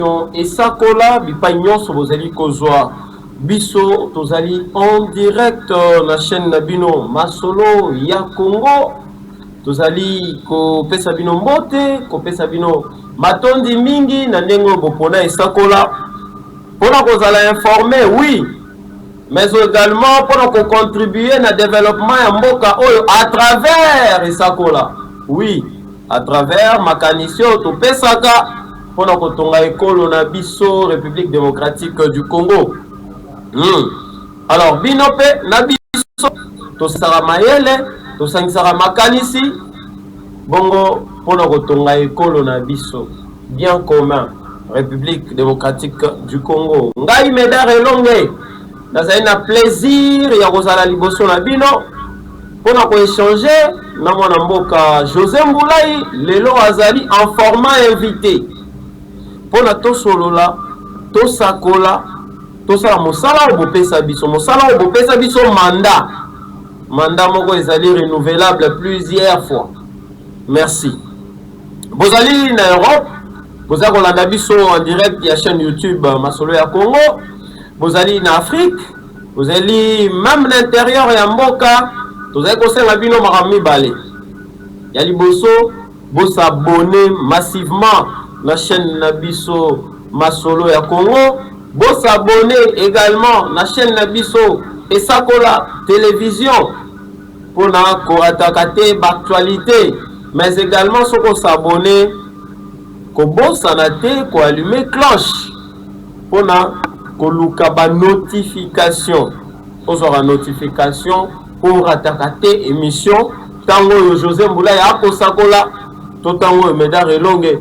Et ça kola bipagnon sur vos alliés kozwa biso tozali en direct la chaîne Nabino Masolo ya Congo tozali ko pesa bino mbote ko pesa bino matondi mingi na ndengo bopona esakola pona kozala informé oui mais également pour contribuer na développement ya mboka oyo à travers esakola oui à travers makanisio to pesaka pour la kotonga ekolo na biso République démocratique du Congo. Alors binope na biso to sara mayele to sangisara makanisi bongo pour la kotonga ekolo na biso bien commun République démocratique du Congo. Ngai medare longue nazali na plaisir ya kozala liboso na bino pour na ko échanger na mwana mboka José Mboulay lelo azali en format invité. Pona to solola to sakola to sala mosala obopesa biso mosala obopesa biso mandat moko ezali renouvelable plusieurs fois. Merci. Bozali na Europe, bozali kolanda biso en direct ya chaîne YouTube Masolo ya Congo, bozali na Afrique, bozali même l'intérieur ya mboka, tozali kosenga bino makambo mibale. Ya liboso bo s'abonner massivement la chaîne Nabiso Masolo ya Congo, bo s'abonner également la chaîne Nabiso Esakola télévision pour na ko attaquer l'actualité, mais également ce qu'on s'abonner ko bo sanate ko allumer cloche pour na ko luka ba notification pour la notification pour attaquer émission tango José Mboulay ako sakola to tango medare longue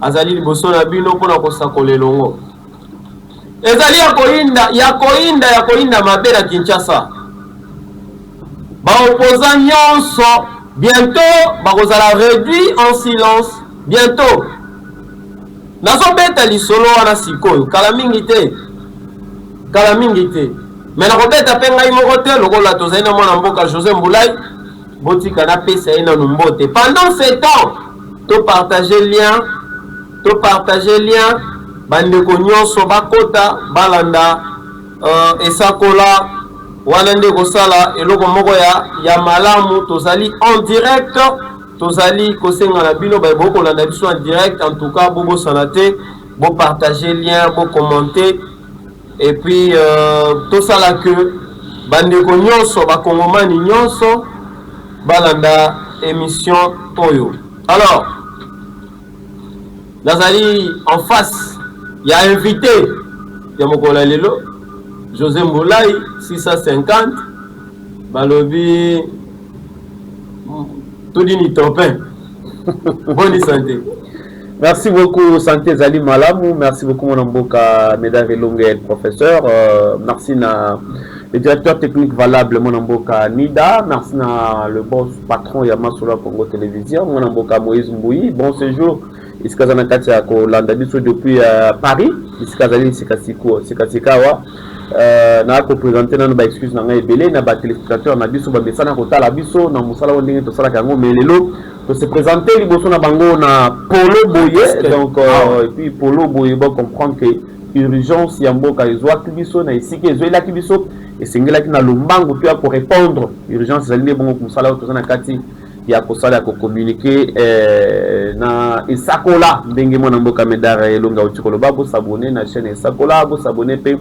azali liboso na bino pona kosakola longo ezali ya koinda mabe na Kinshasa ba opposant nyonso bientôt bakozala réduit en silence bientôt nazo beta lisolo wana sikoyo kala mingi te mais na kobeta pe ngai moko te lokola tozali na mwana mboka José Mboulay botika na pesa ina numbote pendant ce temps to partager lien bandeko nyonso bakota balanda esakola wana nde kosala eloko moko ya malamu tozali en direct tozali kosenga na bino ba kolanda biso en direct en tout cas bobo sanate bo partager lien bo commenter et puis tout ça là que bandeko nyonso ba kongomani nyonso balanda émission oyo. Alors nazali en face il y a invité ya mokola lelo José Mboulay 650 balobi todini topin. Bonne santé. Merci beaucoup Santé Zali Malamou, merci beaucoup mon amboka Médard Elongue professeur, merci na le directeur technique valable mon amboka Nida, merci na le boss patron Yama Masolo Congo Télévision mon amboka Moïse Mbouyi. Bon séjour ici kazana kati ya kolanda biso depuis Paris, ici kazali sikasikawa na ko présenter na ba excuse na ngai belé na ba téléspectateur na biso ba mesana ko tala biso na musala wondenge to sala kango melelo to se présenter liboso na bango na Polo Boye donc et puis Polo Boye ba comprendre que urgence ya mboka ezwa kibiso na isiki ezwela kibiso et singela ki na lombango tu pour répondre urgence zali bongo musala to sana kati ya kosala ko communiquer na esakola ndenge mona mboka Medara Elonga utikolo babo s'abonner na chaîne esakola bo s'abonner pe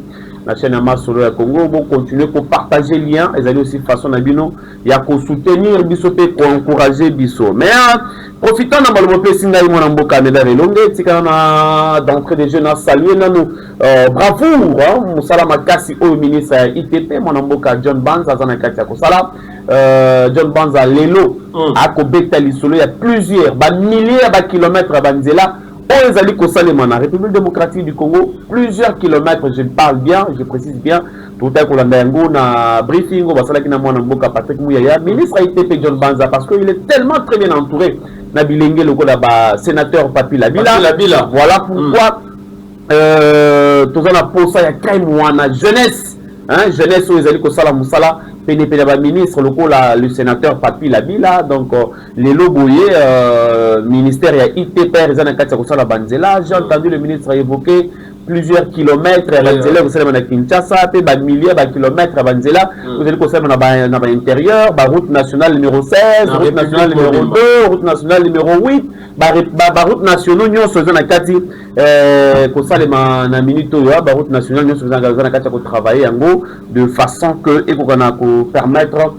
la chaîne Masolo ya Congo bo continuer ko partager lien et aller aussi façon na bino ya ko soutenir biso pe ko encourager biso mais profitant na balobo pe singa mona mboka Medara Elonga tika na d'entrée des jeunes à saluer nanu bravoure musala makasi au ministre ITP mona mboka John Banza azana kati ya kosala John Banza lelo a kobeta lisolo ya plusieurs milliers de kilomètres banzela on les ali kosalema na République démocratique du Congo plusieurs kilomètres, je parle bien, je précise bien tout à kolanda yango na briefing on va sala kina mwana mboka Patrick Mouyaya ministre ITP John Banza parce qu'il est tellement très bien entouré na bilenge loko da ba sénateur Papi Labila voilà pourquoi tozana posa ya crime wana jeunesse jeunesse où ils allaient ko sala musala pénétré ministre le sénateur Papi Labila donc les loboyé ministère ya ITPR ils ont quatre la banzela. J'ai entendu le ministre évoquer plusieurs kilomètres à Banzela, vous savez, à Kinshasa, des milliers de kilomètres à Banzela, vous allez conserver dans l'intérieur, route nationale numéro 16, route nationale numéro 2, route nationale numéro 8, route nationale, nous sommes dans Kati, comme ça, les minutes, route nationale, nous sommes dans Kati pour travailler en gros, de façon que, et pour permettre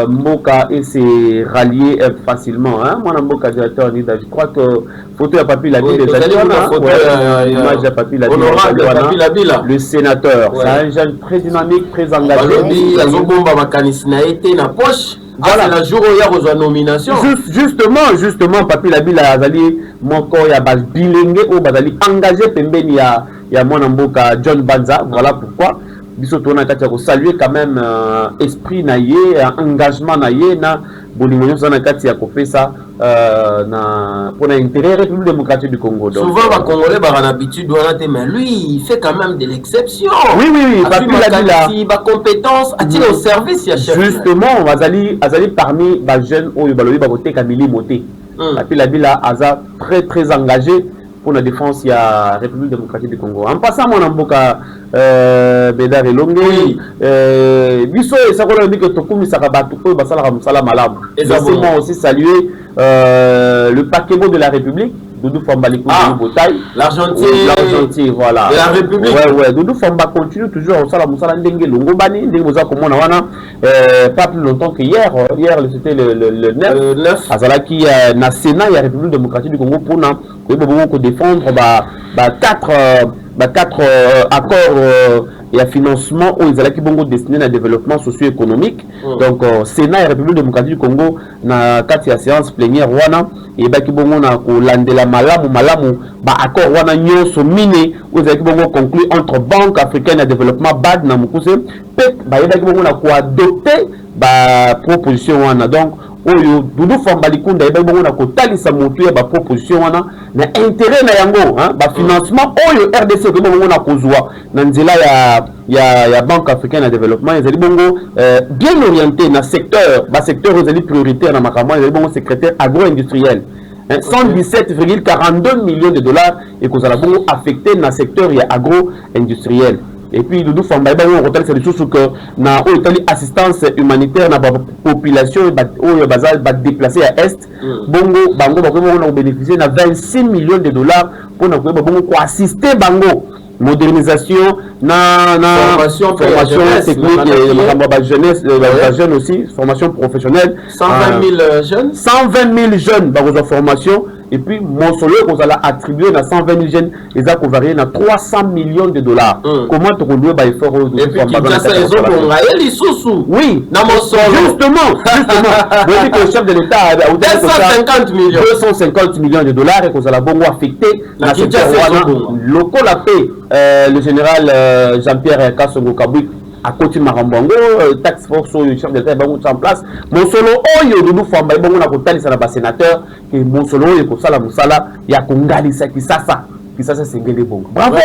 Moka et se rallier facilement. Hein? Moi, Moka directeur Nida, je crois que photo à Papi Labila, image à Papi Labila, le sénateur. C'est un jeune très dynamique, très engagé. Voilà la jour où il y a besoin de nomination. Justement, Papi Labila Azali, mon corps, il y a bas bilingue ou bazali engagé pembeni il y a mon Mboka John Banza. Voilà pourquoi. Biso tona kati ko saluer quand même esprit naïe, engagement naïe na bolingo na kati ya ko pesa na pour l'intérêt République démocratique du Congo. Donc, souvent les Congolais ont l'habitude de mais lui il fait quand même de l'exception. Oui, Papi Labila ba compétence a-t-il au service ya chef. Justement, azali parmi les jeunes au balobi ba côté Kamili Moté. Papi Labila aza très engagé pour la défense, il y a la République démocratique du Congo. En passant, mon amboka Bédard et Longue, Bisso et Sakola dit que Tokumi Sarabatu, Basala Ramsala Malam. Et moi aussi saluer le paquebot de la République, Doudou Famba l'Argentine, voilà. De la République. Ouais, Doudou Famba continue toujours au Salam Moussala Ndengue Longobani, Ndengoza comme on a pas plus longtemps que hier. Hier, c'était le 9. Azala qui na Sénat, il y a la République démocratique du Congo pour défendre 4 accords et à financement où ils allaient destinés à développement socio-économique. Donc Sénat et République démocratique du Congo na 4 séances plénière wana et baki bongo na ko landela malamu accord wana nyonso mine où ils allaient conclure entre Banque africaine de développement BAD na mukuse pek ba yebaki bongo na ko adopter proposition wana. Donc oyo Doudou Famba Likunda eba bongo na kotalisa motu ya ba proposition wana na intérêt na yango ba financement oyo RDC ko bongo na kozwa na nzela ya Banque africaine de développement ezali bongo bien orienté na secteur prioritaire na makambo ezali bongo secrétaire agro-industriel 117,42 millions de dollars et kozala bongo affecté na secteur ya agro-industriel. Et puis Doudou Famba on retrouve ces ressources que na assistance humanitaire na population déplacée à est bongo on a bénéficié de 26 millions de dollars pour assister bango modernisation formation technique jeunesse jeunes aussi formation professionnelle 120 000 jeunes formation. Et puis, mon solo, on a attribué à 120 000 jeunes, ils ont varié à 300 millions de dollars. Comment tu conduis par effort de et puis, oui, justement. Vous dites que le chef de l'État a 250 millions de dollars et qu'on a bon affecté la local a fait le général Jean-Pierre Kassongo Kabouik à côté de Marambongo, tax force le chef de l'État est en place. Mon solo, Doudou Famba, on a contacté les sénateurs, et mon solo, il y a Moussala, il y a Kongali, qui ça, c'est Ngele Bongo. Bravo!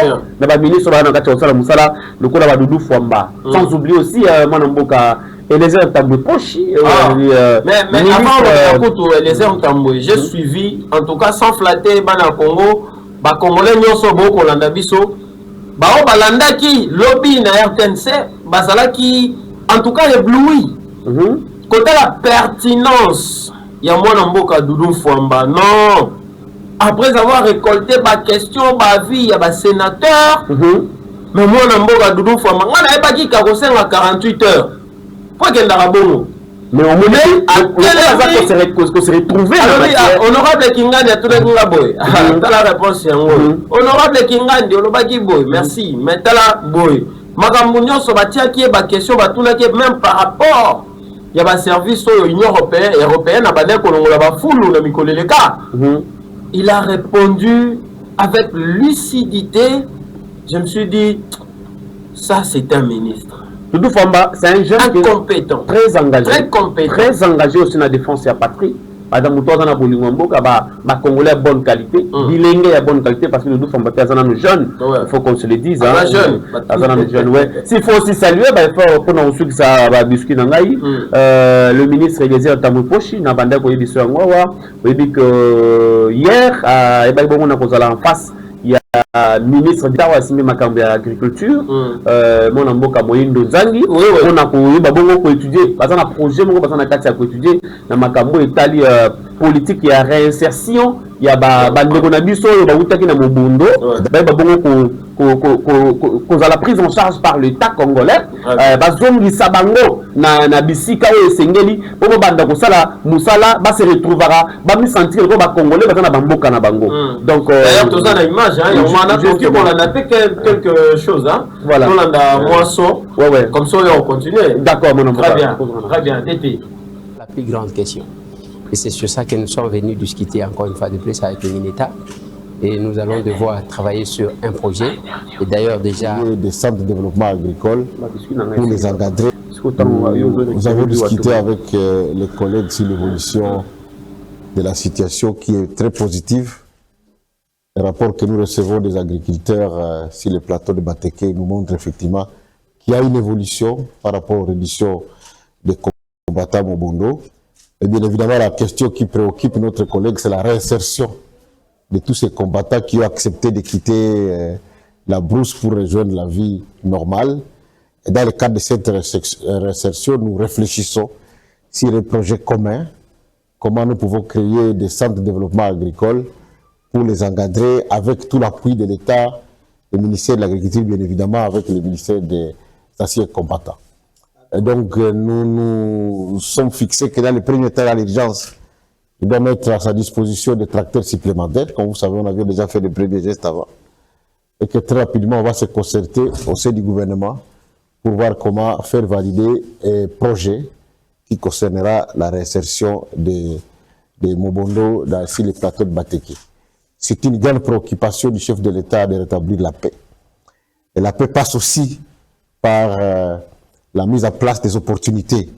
Le ministre de la Moussala, le coup de Doudou Famba. Sans oublier aussi, Manamboka, et les heures de poche. Mais avant, les heures de j'ai suivi, en tout cas, sans flatter, Bana Congo, Congolais, Nyoso, Boko, Landabiso. Bao balandaki lobby na RTNC bazalaki en tout cas ébloui côté la pertinence ya mwana mboka Doudou Famba non après avoir récolté ma question ma vie ya ba sénateur mais mwana mboka Doudou Famba ngana ebaki ka kosenga 48 heures pour que ndarabomo mais on se retrouver honorable Kingandi a tout le monde boy la réponse est honorable Kingandi on va qui boy merci mais tala boy makambo nyonso batiaki ba question batulaki même par rapport ya ba service au Union européenne na bande kolongola ba fulu na mikoleleka il a répondu avec lucidité. Je me suis dit ça c'est un ministre. Doudou Famba, c'est un jeune compétent, très engagé. Très compétent. Très engagé aussi dans la défense de la patrie. Adam Moutouzana Boulingomboka, Congolais à bonne qualité, bilingue à bonne qualité, parce que nous sommes nos jeunes, il faut qu'on se le dise. Jeunes, ouais. S'il faut aussi saluer, il faut qu'on a que ça va biscuit le ministre Eliezer Tamuposhi, n'a pas dit que hier, on a en face. Il y a le ministre d'État qui a signé l'agriculture, mon amboka Moindo Zangi, on a étudié, parce qu'on a projet, on a étudié, dans Makambo Italie politique, il y a réinsertion, il y a Bandegonabiso, il y a Mobundo, la prise en charge par l'État congolais, Bazongi Sabango, na Bisika et Sengeli, pour Bandakosala, Moussala, se retrouvera, me sentir que les Congolais, Bamboka na Bango. Donc, d'ailleurs, tout ça, on a l'image, on a fait quelque chose, voilà. On a moisson, comme ça, on continue. D'accord, mon très bien, très bien, La plus grande question. Et c'est sur ça que nous sommes venus discuter encore une fois de plus avec le MINETA. Et nous allons devoir travailler sur un projet. Et d'ailleurs déjà... Des centres de développement agricole pour les encadrer. Nous avons discuté avec les collègues sur l'évolution de la situation qui est très positive. Les rapports que nous recevons des agriculteurs sur le plateau de Bateke nous montrent effectivement qu'il y a une évolution par rapport aux redditions des combattants Mobundo. Et bien évidemment, la question qui préoccupe notre collègue, c'est la réinsertion de tous ces combattants qui ont accepté de quitter la brousse pour rejoindre la vie normale. Et dans le cadre de cette réinsertion, nous réfléchissons sur les projets communs, comment nous pouvons créer des centres de développement agricole pour les encadrer avec tout l'appui de l'État, le ministère de l'Agriculture, bien évidemment, avec le ministère des anciens combattants. Et donc, nous sommes fixés que dans le premier temps, à l'urgence, il doit mettre à sa disposition des tracteurs supplémentaires. Comme vous savez, on avait déjà fait des premiers gestes avant. Et que très rapidement, on va se concerter au sein du gouvernement pour voir comment faire valider un projet qui concernera la réinsertion des Mobondo sur les plateaux de Bateke. C'est une grande préoccupation du chef de l'État de rétablir la paix. Et la paix passe aussi par la mise en place des opportunités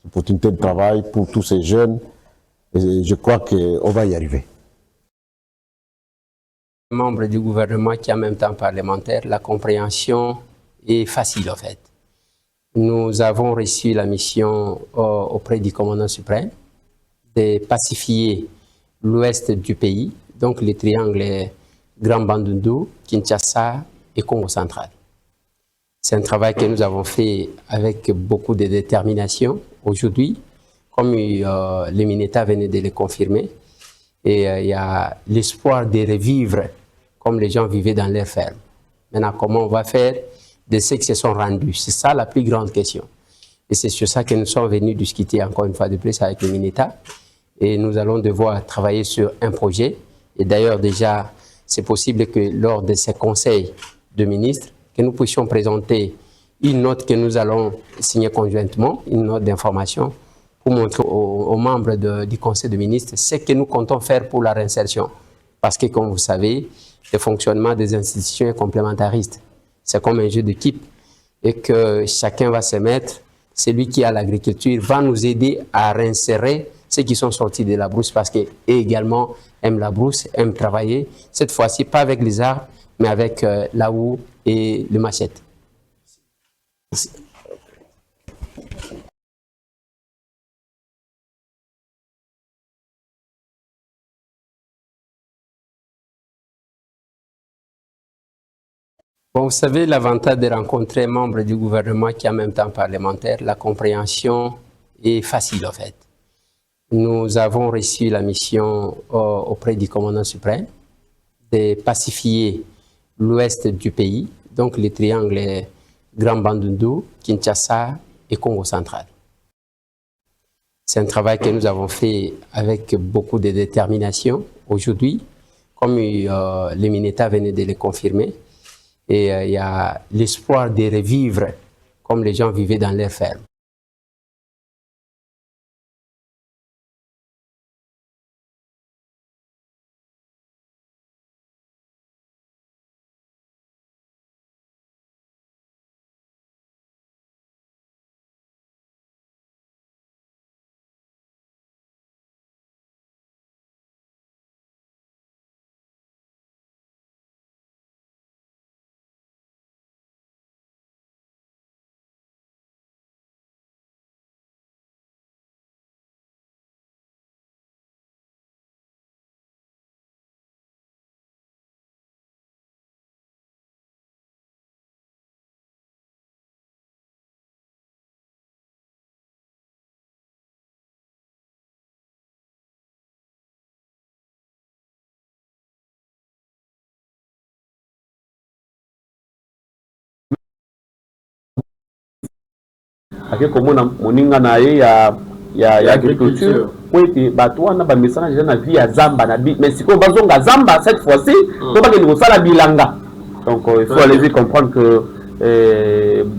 de travail pour tous ces jeunes. Et je crois qu'on va y arriver. Membre du gouvernement qui est en même temps parlementaire, la compréhension est facile en fait. Nous avons reçu la mission auprès du commandant suprême de pacifier l'ouest du pays, donc les triangles Grand Bandundu, Kinshasa et Congo central. C'est un travail que nous avons fait avec beaucoup de détermination aujourd'hui, comme le MINETA venait de le confirmer. Et il y a l'espoir de revivre comme les gens vivaient dans leurs fermes. Maintenant, comment on va faire de ceux qui se sont rendus? C'est ça la plus grande question. Et c'est sur ça que nous sommes venus discuter encore une fois de plus avec le MINETA. Et nous allons devoir travailler sur un projet. Et d'ailleurs, déjà, c'est possible que lors de ces conseils de ministres, que nous puissions présenter une note que nous allons signer conjointement, une note d'information, pour montrer aux membres du Conseil de ministres ce que nous comptons faire pour la réinsertion. Parce que, comme vous savez, le fonctionnement des institutions est complémentariste. C'est comme un jeu d'équipe et que chacun va se mettre. Celui qui a l'agriculture va nous aider à réinsérer ceux qui sont sortis de la brousse parce qu'eux également aiment la brousse, aiment travailler. Cette fois-ci, pas avec les arbres, mais avec la houe et le machette. Merci. Bon, vous savez, l'avantage de rencontrer un membre du gouvernement qui est en même temps parlementaire, la compréhension est facile en fait. Nous avons reçu la mission auprès du commandant suprême de pacifier l'ouest du pays, donc les triangles Grand Bandundu, Kinshasa et Congo central. C'est un travail que nous avons fait avec beaucoup de détermination aujourd'hui, comme le MINETA venait de le confirmer. Et il y a l'espoir de revivre comme les gens vivaient dans leurs fermes. ake komona moninga na ye ya agriculture po ete bato wana bamesana déjà na vie ya zamba na mais sikoyo bazonga zamba cette fois-ci to bakende kosala bilanga. Donc il faut aller comprendre que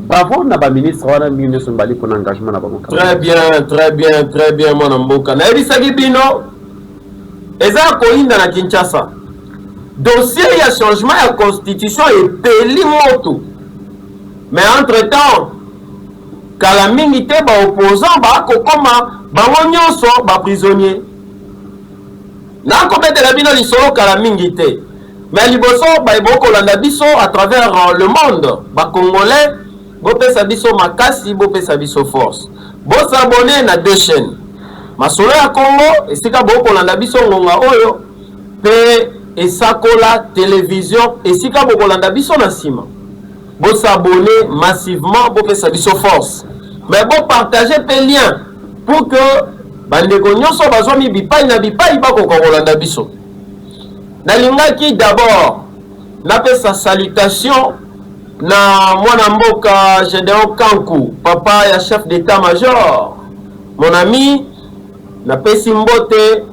bravo na ba ministre wana mingi nyonso mbali pour engagement na bango. Très bien mwana mboka na ebisaki bino eza koinda na Kinshasa dossier ya changement ya constitution epeli moto, mais entre temps kala mingi te ba opposant ba kokoma bango nyonso ba prisonnier na kobetela bino lisolo kala mingi te, mais liboso ba bokolanda biso à travers le monde ba congolais bopesa biso makasi bopesa biso force bosabone na deux chaînes masolo ya Congo esika bokolanda biso ngonga oyo pe esakola télévision esika bokolanda biso na sima bosabone massivement bopesa biso force mais bon partager pe lien pour que bandeko nyonso bazwami bipai na bipai bakoka kolanda biso. Nalingaki d'abord napesa salutation na mwana mboka Gédéon Kankou, papa ya chef d'état-major, mon ami, napesi mbote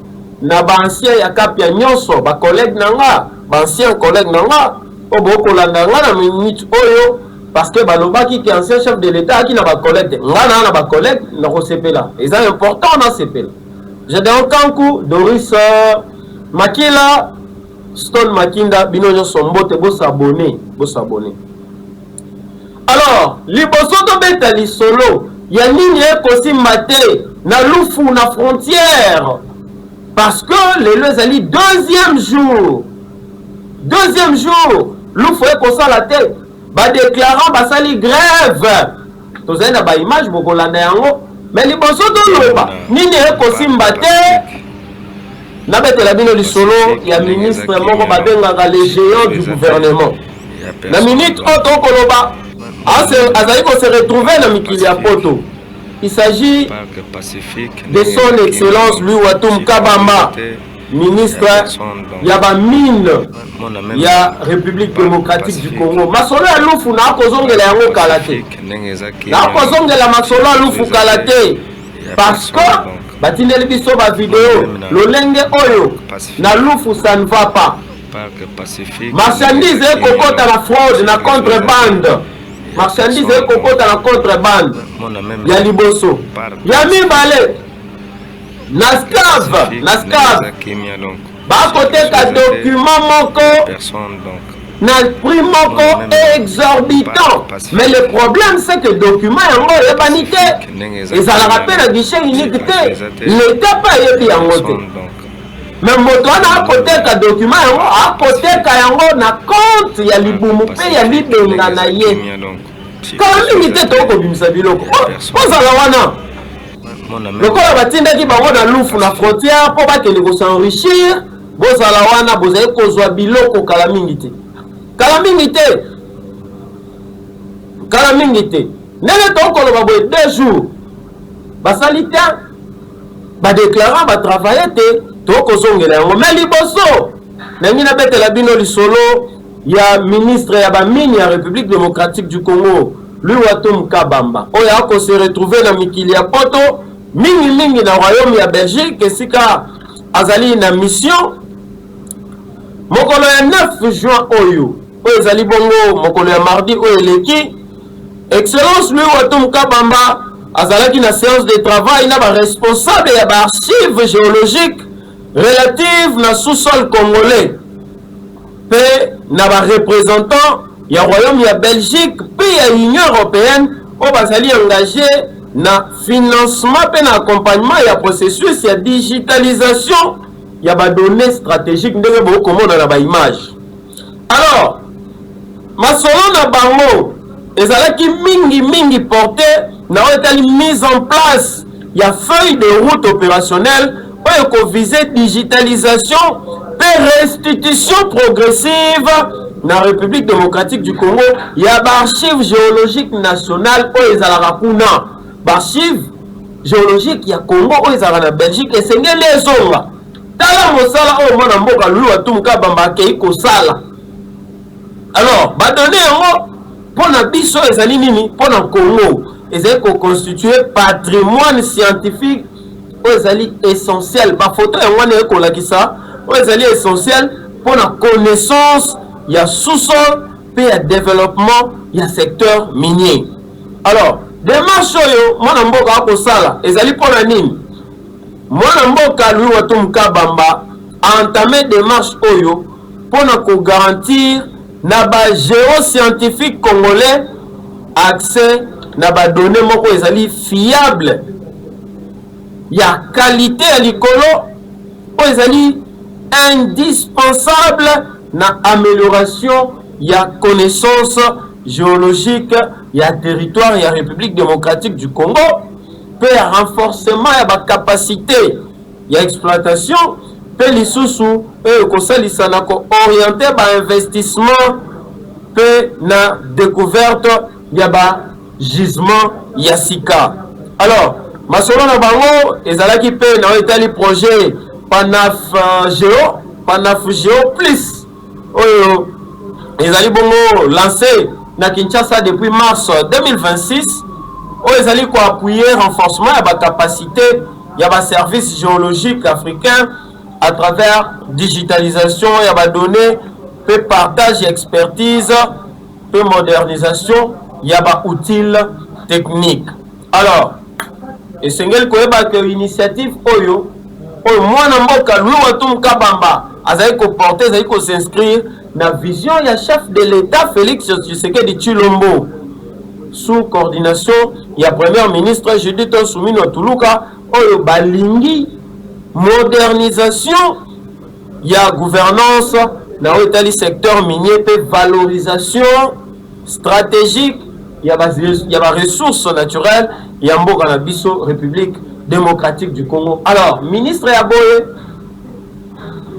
na ba ancien ya kapia nyonso ba collègue nanga, ba ancien collègue nanga obokolanda nga na minute oyo parce que balobaki ki ancien chef de l'état qui na ba collègue nga na ba collègue na ko sepela eza important na sepela. Gédéon Kankou, Doris Makila, Stone Makinda, bino nyonso mbote bosabone. Alors, liboso to beta lisolo ya nini ekosimba te na lufu na frontière parce que le ezali deuxième jour lufu ekosala te ba déclarant basali grève tozali na ba image bokolanda yango mais liboso to loba nini ekosimba te na betela bino lisolo ya ministre moko babengaka les géants du gouvernement na minute oto koloba azali ko se retrouver na mikili ya poto. Il s'agit de son excellence Louis Watum Kabamba, ministre ya mine ya République démocratique du Congo. Masolo ya lufu na kozongela yango kalate na kozongela masolo ya lufu kalate parce que batindeli biso ba vidéo lolenge oyo na lufu ça ne va pas. Marchandise ekokota na fraude na contrebande, marchandise ekokota na contrebande ya liboso ya mibale na scave bakoteka document moko na prix moko exorbitant, mais le problème c'est que document yango yebani te ezalaka mpe na guichet unique te l'État pa yebi yango te. Mais moto wana akoteka document yango akoteka yango na compte ya libumu pe ya libenga na ye kala mingi te tokobimisa biloko ozala wana lokola batindaki bango na lufu na frontière mpo bakende kosenrichir bozala wana bozali kozwa biloko kala mingi te ndenge tokoloba boye 2 jours basali te badéclarant batravaille te tokozongela yango mais liboso nangi nabetela bino lisolo ya ministre ya bamini ya République démocratique du Congo Louis Watum Kabamba oyo akose retrouver na mikili ya poto mingi na royaume ya Belgique esika azali na mission mokolo ya 9 juin oyo ezali bongo mokolo ya mardi oyo eleki excellence Louis Watum Kabamba azalaki na séance de travail na ba responsable ya ba archives géologiques relative na sous-sol congolais pe na ba représentant ya royaume ya Belgique pe ya Union européenne o bazali engagé na financement pe na accompagnement ya processus ya digitalisation ya ba données stratégiques ndenge bokomona na ba image. Alors masolo na bango ezalaki mingi porté na otali mise en place ya feuille de route opérationnelle pour viser digitalisation et restitution progressive dans la République démocratique du Congo. Il y a l'archive géologique nationale où ils ont kuna l'archive géologique ya Congo où ils ont la Belgique et c'est les onga tala mosala o mona mboka Louis Watum Kabamba ke iko sala. Alors ba donner yango pona biso ezali nini pona Congo ezali constituer patrimoine scientifique oyo ezali essentiel. Ba photo yango wana ekolakisa oyo ezali essentiel pour la connaissance ya sous-sol pe ya développement ya secteur minier. Alors démarche oyo mwana mboka akosala ezali mpona nini? Mwana mboka Louis Watum Kabamba a entamé démarche oyo mpona kogarantir na ba géoscientifique congolais accès na ba données moko ezali fiable ya qualité ya likolo oyo ezali indispensable na amélioration ya connaissance géologique ya territoire ya République démocratique du Congo pe ya renforcement ya ba capacité ya exploitation pe lisusu e kosalisa na ko orienter ba investissement pe na découverte ya ba gisement ya sika. Alors masolo na bango ezalaki pe na etali projet Panaf Geo plus oyo ezali bongo lancé na Kinshasa depuis mars 2026 oyo ezali ko appuyer renforcement ya ba capacité ya ba service géologique africain à travers digitalisation ya ba données pe partage expertise pe modernisation ya ba outils techniques. Alors esengeli koyeba ke initiative oyo mwana mboka Louis Watum Kabamba azali ko porter, azali ko s'inscrire na vision ya chef de l'État Félix Tshisekedi Tshilombo sous coordination ya premier ministre Judith Suminwa Tuluka oyo balingi modernisation ya gouvernance na otali secteur minier pe valorisation stratégique ya ba ressources naturelles ya mboka na biso République démocratique du Congo. Alors ministre ya boye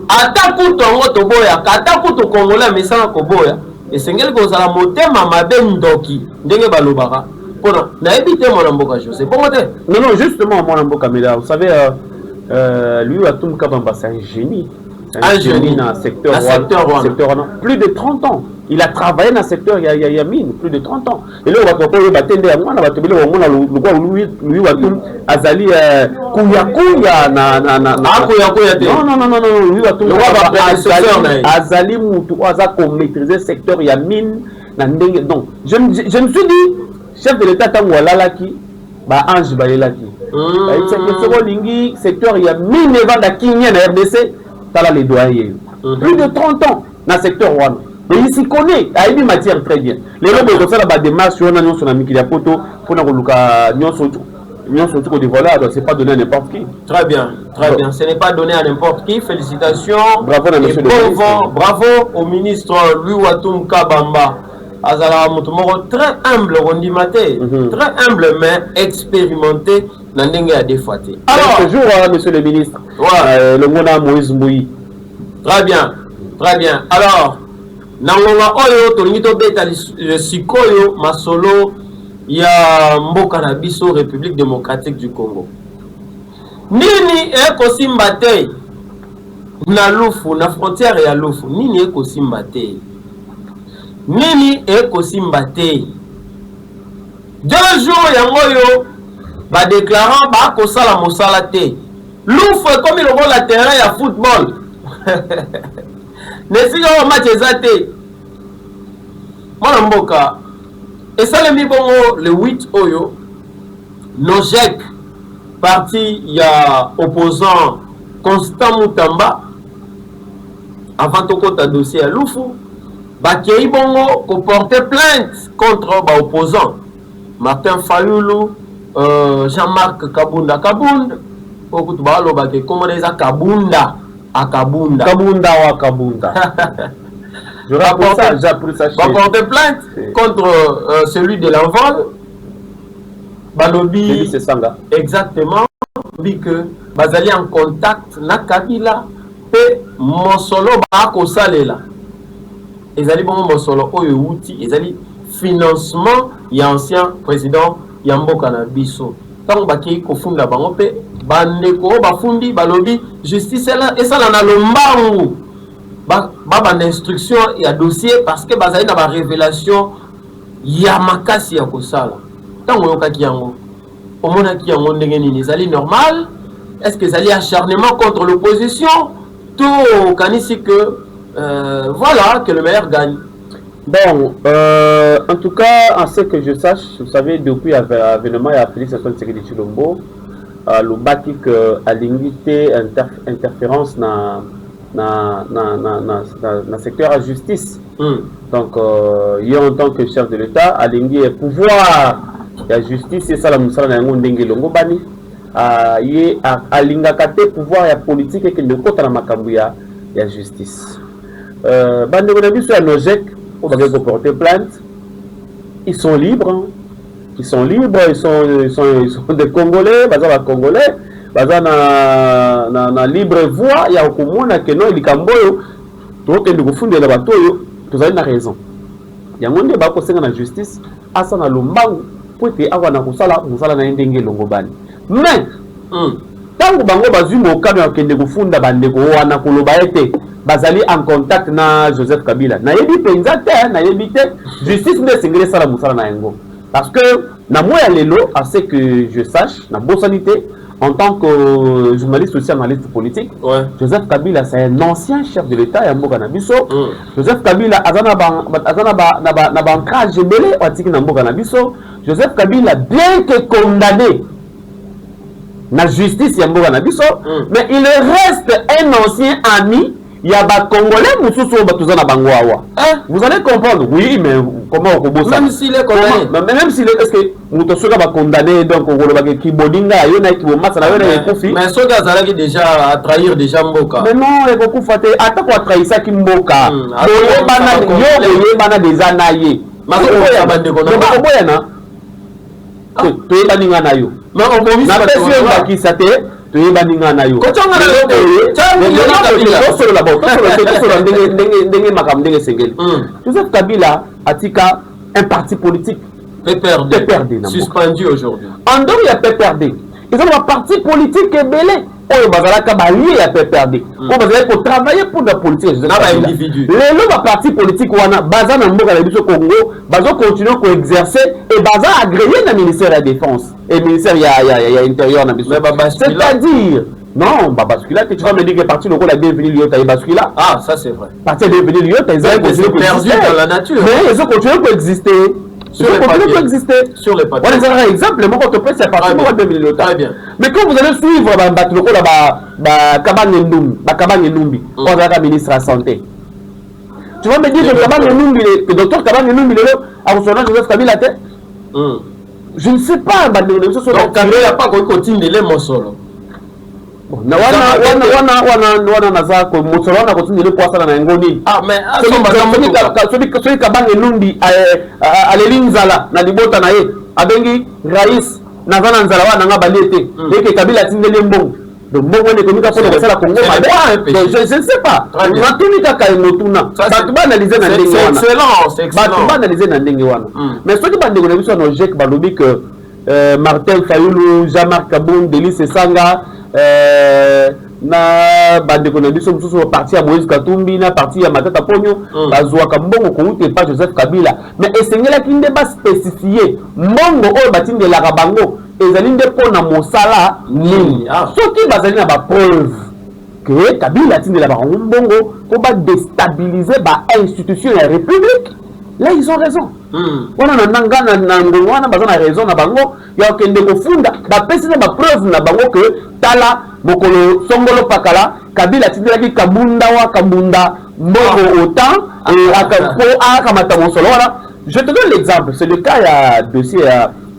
ata kutongo to boya kata kuto congolais mesana ko boya esengeli kozala motema mabe ndoki ndenge balobaka pona na ebité mon mboka José bon côté. Non justement mon mboka Meda, vous savez lui Watum Kabamba c'est un génie. Un génie dans le secteur plus de 30 ans. Il a travaillé dans le secteur Yamine, plus de 30 ans. Et là, on va proposer battre à moi, on va te dire Louis Watum Azali Kouya non, Louis Watum Azali Moutou Azako maîtriser le secteur Yamine. Donc, je me suis dit, chef de l'État Tangwalalaki, Ange Bayelaki. Secteur Yamine, Nevada, Kinyen, RDC. Les doyers. Plus de 30 ans dans le secteur Rwanda. Et il s'y connaît, il y a matière très bien. Les gens qui ont fait la démarche sur la poto pour ce n'est pas donné à n'importe qui. Très bien. Ce n'est pas donné à n'importe qui. Félicitations. Bravo, bravo au ministre Louis Watum Kabamba. Azala Moutoumoro, très humble, très humble, mais expérimenté. Alors, toujours, monsieur le ministre, le mona Moïse Mbouyi. Très bien. Alors, Nangonga Oyo, Tonito Beta Sikoyo, Masolo, ya Mboka na biso République démocratique du Congo. Nini eko simbate na lufu, na frontière ya lufu, nini eko simbate? Nini eko simbate? 2 jours ya ngoyo, ba déclarant ba kosala mosala te. Louf comme il rôle la terrain ya football. Nesi yo match ezate. Mwana mboka. Et ça le mi bongo le 8 oyo. Nojek parti ya opposant Constant Mutamba avant to kota dossier à Loufu. Ba kei bongo ko porter plainte contre ba opposant Martin Fayulu. Jean-Marc Kabunda beaucoup de balles au comment les Kabunda à Kabunda wa Kabunda. Je rapporte ça, j'ai pris ça. Va porter plainte contre celui de l'envol Balobi exactement dit que bazali en contact na Kabila pe mosolo ba ko salela ezali bon mosolo oyo outi ezali financement ya ancien président Yamboka na biso tant baki ko funda bango pe bandeko bafundi balobi justice là et ça na lombangu ba instruction ya dossier parce que bazali na ba révélation ya makasi ya kosala Tant oyokaki yango omonaki yango ndenge nini ezali normal? Est-ce que ezali acharnement contre l'opposition? Tout kanisi que voilà que le meilleur gagne. Bon, en tout cas, en ce que je sache, vous savez, depuis l'avènement de Félix Antoine Tshisekedi Tshilombo, le bâti que a limité interférence dans le secteur de la justice. Donc, il y a en tant que chef de l'État, a limité le pouvoir de la justice, c'est ça la moussala na yango ndenge longo bani. Il a limité le pouvoir de la politique et le côté de la makambu ya justice. Bande de sur la Nojek, on va porter plainte. Ils sont libres. Ils sont libres, ils sont des Congolais, bazar Congolais, bazar na libre voix, il y a au commun que non il camboyo, donc il faut fonder la batoyo, vous avez raison. Il y a un monde bako senga na justice, asa na lombangu, pour que awa na kusala, musala na ndenge longobani. Mais tangu bango bazu mo kama kende kufunda bandeko wana koloba ete bazali en contact na Joseph Kabila. Na yebi penza te, na yebi te, justice ne sengele sala musala na yango. Parce que, na moi lelo, à ce que je sache, na bonne sanité, en tant que journaliste aussi analyste politique, Joseph Kabila, c'est un ancien chef de l'État, Yamboka Nabiso. Joseph Kabila, azana bancrage belé, watiki Namboka Nabiso. Joseph Kabila, bien que condamné, na justice Yamboka Nabiso, mais il reste un ancien ami. Il y a des Congolais qui sont vous allez comprendre, oui, mais comment on peut ça? Même s'il est condamné. Même s'il est, est-ce que nous sommes condamnés, donc on va dire qu'il bodinga, il y en a qui vont mettre ça, il y en a qui vont. Mais ce gars qui déjà à trahir déjà Mboka. Mais non, il faut qu'on fasse. Attends qu'on trahir ça qui Mboka. Il y a des anaïs. Mais on peut y avoir des condamnés. Mais on peut y avoir. Tu es banni en aïe. Mais on peut y avoir qui s'attelle. Tu es banni en aïe. Joseph Kabila a un parti politique PPRD suspendu aujourd'hui. En dehors, il y a PPRD. Ils ont un parti politique belé. On va PPRD. On va travailler pour la politique. Les partis politiques, Baza Namboka au Congo, Baza continue à exercer et Baza agréé dans le ministère de la Défense et le ministère de l'Intérieur. C'est-à-dire, non, bascula, tu vas me dire que parti local a bien venu l'autre, bascula. Ah, ça c'est vrai. Parti est devenu l'autre, ils ont perdu dans la nature. Mais ils ont continué à exister. Sur les papiers. On les a exemple, mon entreprise, c'est parti pour 2 millions. Très bien. Mais quand vous allez suivre Kabang Numbi, on va être ministre de la Santé. Tu vas me dire que Kabang Numbi, le docteur Kabang Numbi, a reçu Joseph Kabila. Je ne sais pas. Donc, Kabila n'a pas continué les morceaux. Na wana naza ko motoro na kotindi le poisson na ngoni mais so kabange numbi alelinzala na libota na ye abengi rais nazana nzala wana nga balete eke Kabila tindele mbongo donc mbongo ne komika pour la Congo je ne sais pas na tumika ka motuna batu ba analyser na ndenge wana c'est excellent batu ba analyser na ndenge wana mais soki bande ko na biso na jek balobi que Martin Fayulu, Jean-Marc Kaboun, Delis Sanga, na bande ko na biso mususu parti ya Moïse Katumbi na parti ya Matata Ponyo bazwa ka mbongo ko ute pa Joseph Kabila mais esengela kinde ba spécifier mbongo oyo batindela ka bango ezali nde pona mosala nini soki bazali na ba preuve que Kabila tindela ba mbongo ko ba déstabiliser ba institution ya république. Là, ils ont raison. On a raison na bango ya kende ko funda ba pesi na ba preuve na bango que tala mokolo songolo pakala Kabila tindela ki kabunda mbongo autant et akamata mosolo wana. Je te donne l'exemple, c'est le cas il y a dossier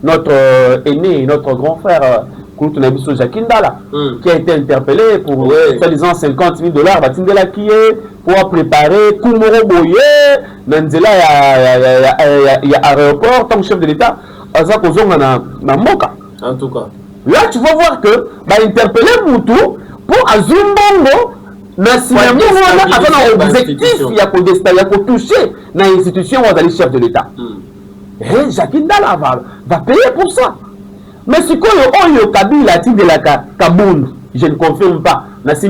notre aîné, notre grand frère Koutunabiso Jakindala qui a été interpellé pour soi-disant 50 000 $, batindela qui est pour préparer Kumoro Boye, Nanzela y a aéroport, tant que chef de l'État, à ça qu'on na Moka. En tout cas. Là, tu vas voir que va interpeller Moutou pour Azumbongo, na cinéma, on a un objectif, il y a pour toucher dans l'institution où chef de l'État. Et Jakindala va payer pour ça. Mais si on a Kabila de la Kaboun, je ne confirme pas. Mais est-ce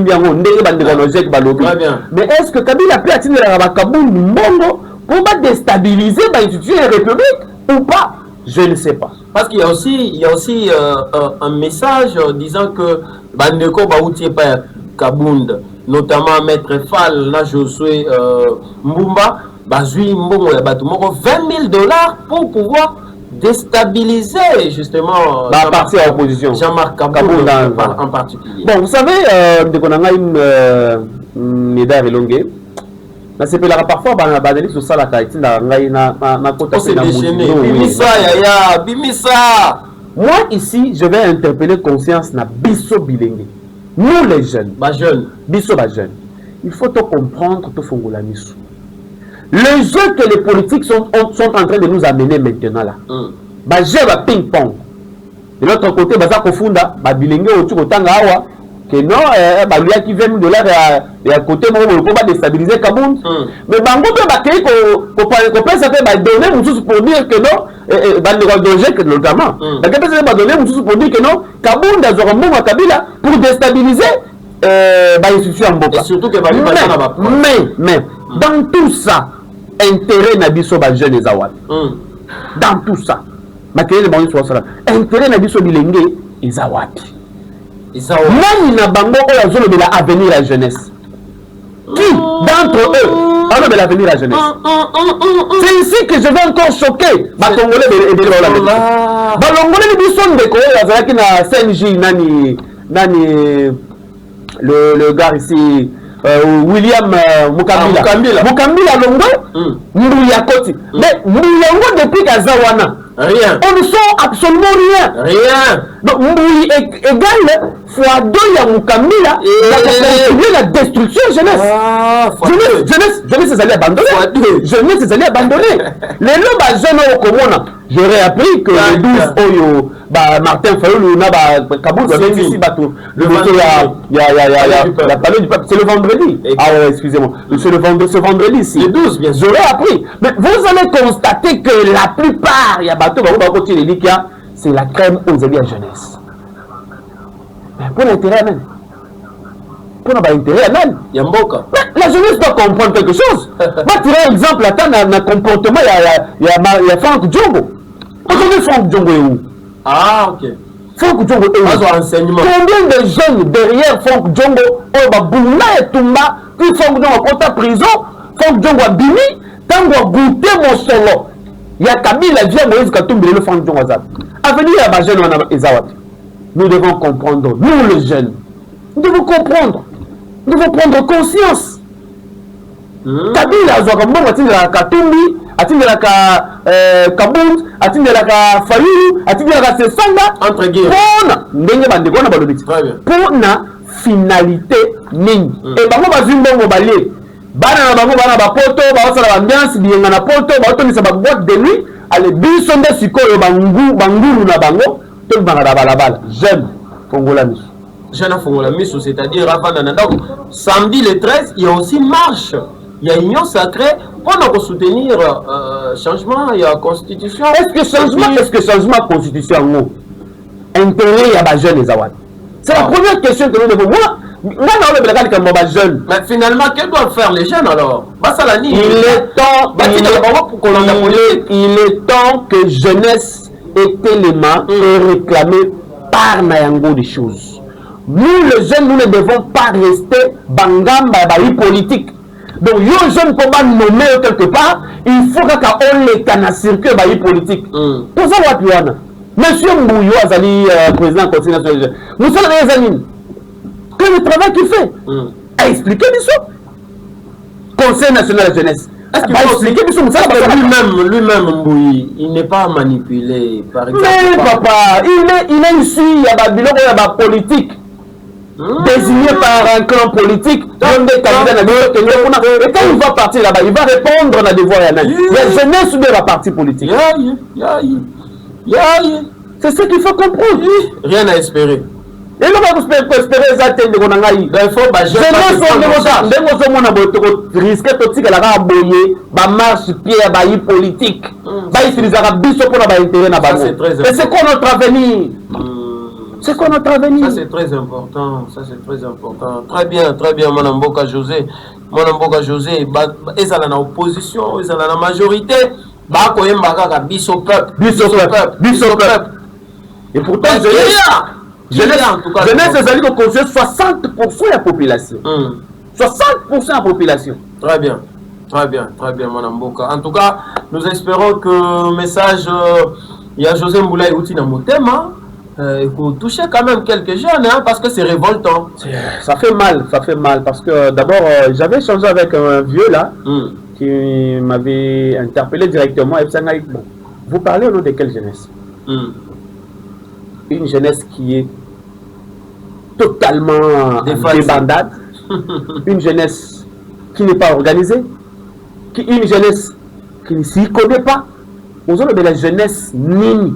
que Kabila peut atteindre la Kaboun Mbongo pour déstabiliser l'institution de la République ou pas? Je ne sais pas. Parce qu'il y a aussi un message disant que Bandeko Baouti pas Kabund, notamment Maître Fall, là Josué Mbumba, Bazui Mbongo et Batumoko, $20 000 pour pouvoir déstabiliser justement la partie à l'opposition. Jean-Marc Kabound en particulier. Bon, vous savez, dès qu'on a une médaille longue, c'est que parfois, on a des choses à faire. Moi, ici, je vais interpeller conscience na biso bilenge. Nous, les jeunes, biso ba jeunes, il faut comprendre tout fongola miso. Le jeu que les politiques sont en train de nous amener maintenant là. Ba jeu ba ping-pong. De l'autre côté, baza kofunda, ba bilenge otu kotanga awa. Que non, bah lui a qui $20 000 et à côté moi on va déstabiliser Kabound. Mais bango peut baquer qu'on pense que donner une chose pour dire que non, bah le danger que notamment. Bah que peut va donner une chose pour dire que non, Kabound a zorombo à Kabila pour déstabiliser bah institution en Boka. Et surtout que mais dans tout ça, intérêt nabiso ba jeune les awad. Dans tout ça, ma kele bango soit ça. Intérêt nabiso bilenge les awad. Même na bango oyo azolobela avenir la jeunesse. Qui d'entre eux alobela avenir la jeunesse? C'est ici que je vais encore choquer ba Congolais ebele ba Congolais. Ba Congolais biso ndeko oyo azalaki na CNJ nani le gars ici William Mukambila Longwe Mbuya Koti. Mais Mbuyongo depuis Kazawana. Rien. On ne sent absolument rien. Rien. Donc, Mboui égale fois 2 ya Mukambila, la destruction jeunesse. Jeunesse, c'est allé abandonner. Jeunesse, c'est allé abandonner. Les lobes jeunes au Komona, j'aurais appris que le 12 Oyo, Martin Fayoulou, Kaboul, ici, la palais du peuple, c'est le vendredi. Ah ouais, excusez-moi. C'est ce vendredi ici. Le 12, bien sûr. J'aurais appris. Mais vous allez constater que la plupart, il y a c'est la crème aux alliés à jeunesse. Mais pour l'intérêt même. Pour l'intérêt même. La jeunesse doit comprendre quelque chose. Moi, tirer un exemple, dans le comportement, il y a Franck Djongo. Aujourd'hui, Franck Djongo est où? Ah, ok. Franck Djongo est où? Combien de jeunes derrière Franck Djongo, Bouna et Toumba, puis Franck Djongo a prison, Franck Djongo a bimi, tant qu'on a goûté mon solo. Il y a Kabila vient Moïse Katumbi le Franck Djongo Azab. Avenir à Bajen ou Ezawat. Nous devons comprendre, nous les jeunes, nous devons comprendre, nous devons prendre conscience. Kabila Azwaka Atindela Katumbi, Atindela Kabound, Atindela Fayou, Atindela Sesanga, entre guillemets. Pour la finalité nini. Et bango bazimbongo balé. Bana bango bana ba poto, ba sala ambiance bienga na poto, ba to misaba boîte de nuit, ale biso nde sikoyo bangulu na bango, to bangara balabala. J'aime Fongola Miso. Jeune Fongola Miso, c'est-à-dire avant donc samedi le 13, il y a aussi marche. Il y a union sacrée pour soutenir changement, il y a constitution. Est-ce que changement constitution non? Intérêt il y a ba jeunes les awad. C'est la première question que nous devons voir. Mais finalement, que doivent faire les jeunes alors? Il est temps que jeunesse ait élément et réclamé par Nayango des choses. Nous, les jeunes, nous ne devons pas rester bangamba politique. Donc, les jeunes pour nommer quelque part, il faut qu'on les canne à circuit politique. Pour ça, Monsieur Mbouyo Azali, président du Conseil national des jeunes, nous sommes les amis. Que le travail qu'il fait a expliqué ça. Conseil national de jeunesse. Est-ce qu'il faut expliquer lui-même Mbouyi, il n'est pas manipulé par exemple. Mais papa, il est ici, il y a la politique. Désigné par un clan politique, et quand il va partir là-bas, il va répondre à la devoir. La jeunesse de la partie politique. C'est ce qu'il faut comprendre. Rien à espérer. Et nous allons espérer ça. Il faut risquer de marche pierre politique. Et c'est quoi notre avenir? C'est quoi notre avenir? Ça c'est très important. Ça c'est très important. Très bien, Mon Mboka José. Ils sont en opposition, ils sont en majorité. Bah, quand même, biso peuple. Et pourtant, jeunesse, c'est à dire qu'on considère 60% de la population. 60% de la population. Très bien, Mme Mboka. En tout cas, nous espérons que le message, il y a José Mboulaye Outi dans mon thème, il faut toucher quand même quelques jeunes, parce que c'est révoltant. Ça fait mal, parce que d'abord, j'avais échangé avec un vieux là, qui m'avait interpellé directement. Et bon, vous parlez au nom de quelle jeunesse? Une jeunesse qui est totalement débandade, une jeunesse qui n'est pas organisée, une jeunesse qui ne s'y connaît pas. Vous avez de la jeunesse nini.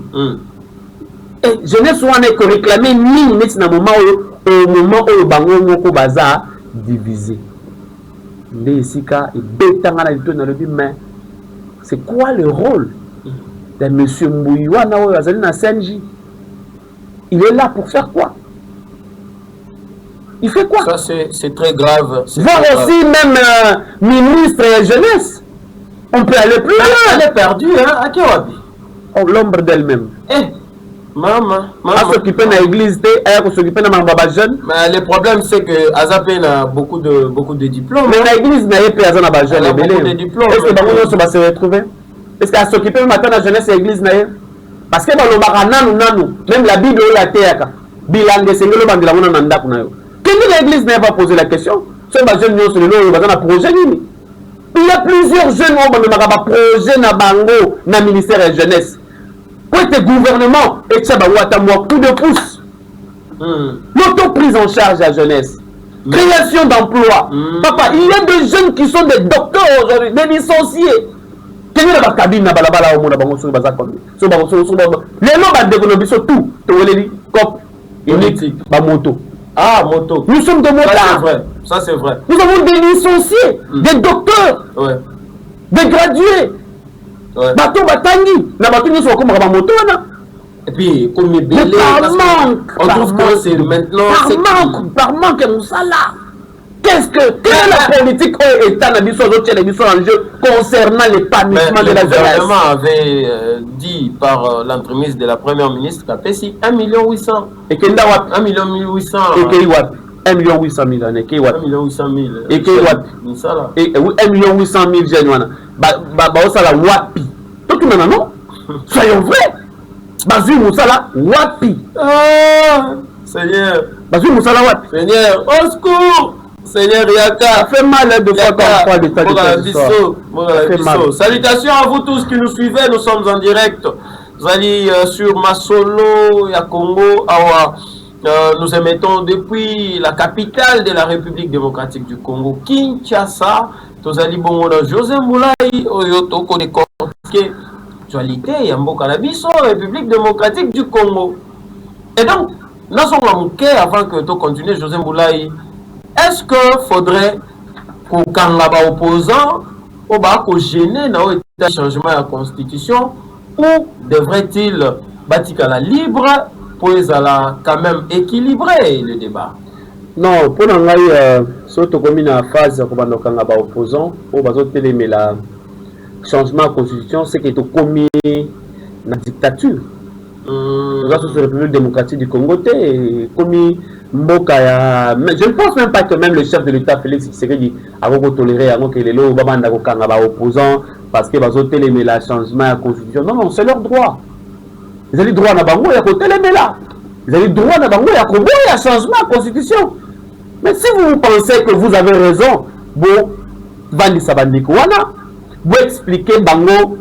Et jeunesse où on est réclamé nini, mais c'est au moment où le bango baza divisé. Mais c'est quoi le rôle de M. Mbouiwana ou Azalina Senji? Il est là pour faire quoi? Il fait quoi? Ça, c'est très grave. Voir aussi même ministre et jeunesse. On peut aller plus loin. Elle est perdue, hein? À qui on oh, l'ombre d'elle-même. Maman. À s'occuper de l'église, à s'occuper de ma jeune. Mais le problème, c'est que Azapé a beaucoup de diplômes. Mais l'église n'a pas de jeune. Elle a beaucoup de diplômes. Est-ce que Bangono va se retrouver? Est-ce qu'à s'occuper maintenant de la jeunesse et l'église n'a pas? Parce que dans le Nanu, même la Bible est la terre. Bilangue, c'est le bandit, la monanda. Quelle l'église n'a pas posé la question? Ce jeune sur le nom, il va projet. Il y a plusieurs jeunes qui ont un projet dans Bango, dans le ministère de la jeunesse. Pour être gouvernement, et ça va avoir coup de pouce. L'autoprise en charge de la jeunesse. Création d'emplois. Papa, il y a des jeunes qui sont des docteurs aujourd'hui, des licenciés. Les gens qui ont tout, moto. Ah, moto. Nous sommes des motards. Ça, c'est vrai. Nous avons des licenciés, des docteurs, des gradués. Bateau Batangi. Et puis, comme il est on trouve que c'est maintenant. Par manque, nous sommes là. Quelle est la politique au État en jeu concernant l'épanouissement de la jeunesse? Le gouvernement avait dit par l'entremise de la première ministre Kapesi 1 800 000. Et qu'il y a 1 800 000. Et 1 800 000. 1 800 000. Et qu'il y a 1 800 000 jeunes. Wapi. Tout le monde, non? Soyons vrais. Bazou Moussala, Wapi. Seigneur. Bazou Moussala, Wapi. Seigneur, au secours. Seigneur Yaka, ça fait mal de fois qu'on parle de salutations à vous tous qui nous suivez, nous sommes en direct. Vous allez sur Masolo, Yakongo, Awa. Nous émettons depuis la capitale de la République démocratique du Congo, Kinshasa. Nous allons bon José Mboulaye, Oyotoko de Korke, actualité, Yambo Kanabiso, République démocratique du Congo. Et donc, nous sommes avant que tu continues, José Mboulaye. Est-ce qu'il faudrait qu'on ait opposant ou gêner dans le changement de la constitution ou devrait-il bâtir la libre pour quand même équilibrer le débat? Non, pour nous, surtout comme une phase où on a opposant ou le changement de la constitution, c'est qu'il est commis la dictature. Nous avons la République démocratique du Congo, commis Mboka, mais je ne pense même pas que même le chef de l'État, Félix Tshisekedi, a toléré que les lois opposants parce que les télémé le changement de la constitution. Non, c'est leur droit. Ils ont le droit à Bango et à télémé là. Ils ont le droit à Bango et à Congo et à changement de la constitution. Mais si vous pensez que vous avez raison, vous Vandi Sabandikouana, vous expliquez Bango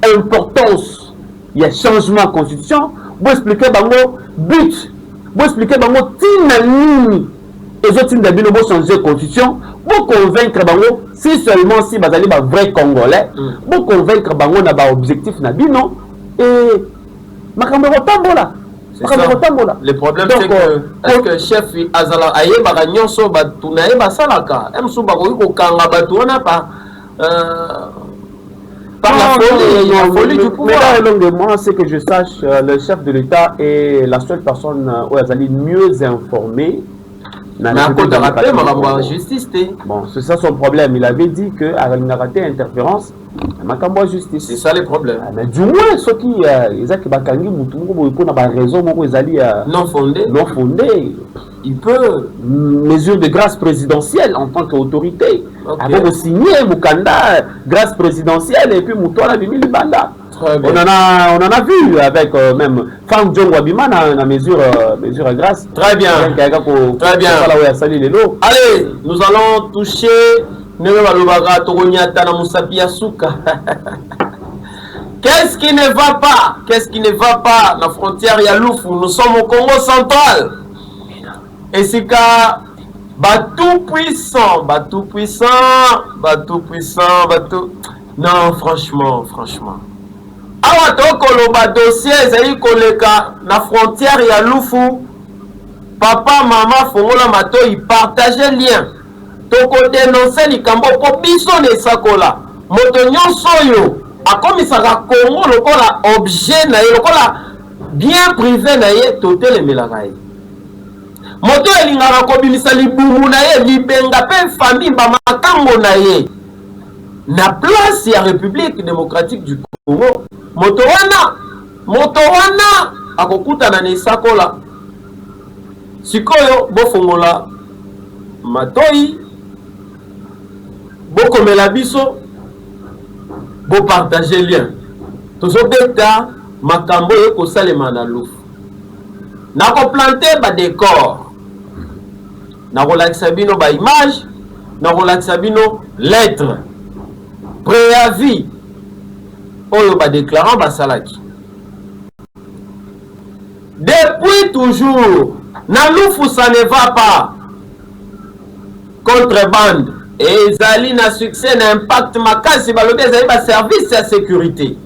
l'importance, il y a changement de la constitution, vous expliquez Bango but. Vous expliquez Bango Tinani et les autres Tinabino vont changer de constitution. Vous convaincre Bango si seulement si vous allez vrai Congolais. Vous convaincre Bango n'a pas objectif Nabino et Makambo Tambola. Le problème c'est que est-ce que chef Azala aye baganyo so batunaye basalaka em so bakoyi ko kanga batuna pa par la folie du pouvoir. Mais là, de moi, c'est que je sache, le chef de l'État est la seule personne où elle est mieux informée Mais à côté de la justice. Bon, c'est ça son problème. Il avait dit que à raté interférence, la justice. C'est ça le problème. Mais du moins, ceux qui ont raison, non fondé. Non fondé. Il peut. Mesure de grâce présidentielle en tant qu'autorité. Okay. Avant de signer Mukanda, grâce présidentielle, et puis Moutola Bimili Banda. On en a vu avec même Fang John Wabima la mesure grâce. Très bien. Très bien. Allez, nous allons toucher qu'est-ce qui ne va pas? Qu'est-ce qui ne va pas? La frontière Yaloufou, nous sommes au Congo central. Et c'est qu'à tout puissant. Non, franchement. Awa tokolo ba dossier ezali koleka na frontière ya Lufu. Papa, maman, fongola mato y partager lien. Toko dénoncer likambo po biso ne sakola. Moto nyonso yo akomisaka Congo lokola objet na ye lokola bien privé na ye totelemelaka ye. Moto elingaka kobimisa libumu na ye libenga pe famille ba makambo na ye. Na place ya République démocratique du Congo. Moto wana akokutana na esakola. Sikoyo bofongola matoi bokomela biso bo partager lien. Tozo beta makambo eko salema na Lufu. Nako planter ba décor. Nako lakisa bino ba image, nako lakisa bino lettre. Préavis oyo ba déclarant ba salaki. Depuis toujours, na Lufu ça ne va pas. Contrebande et ezali na succès na impact makasi balobi ezali ba service ya sécurité.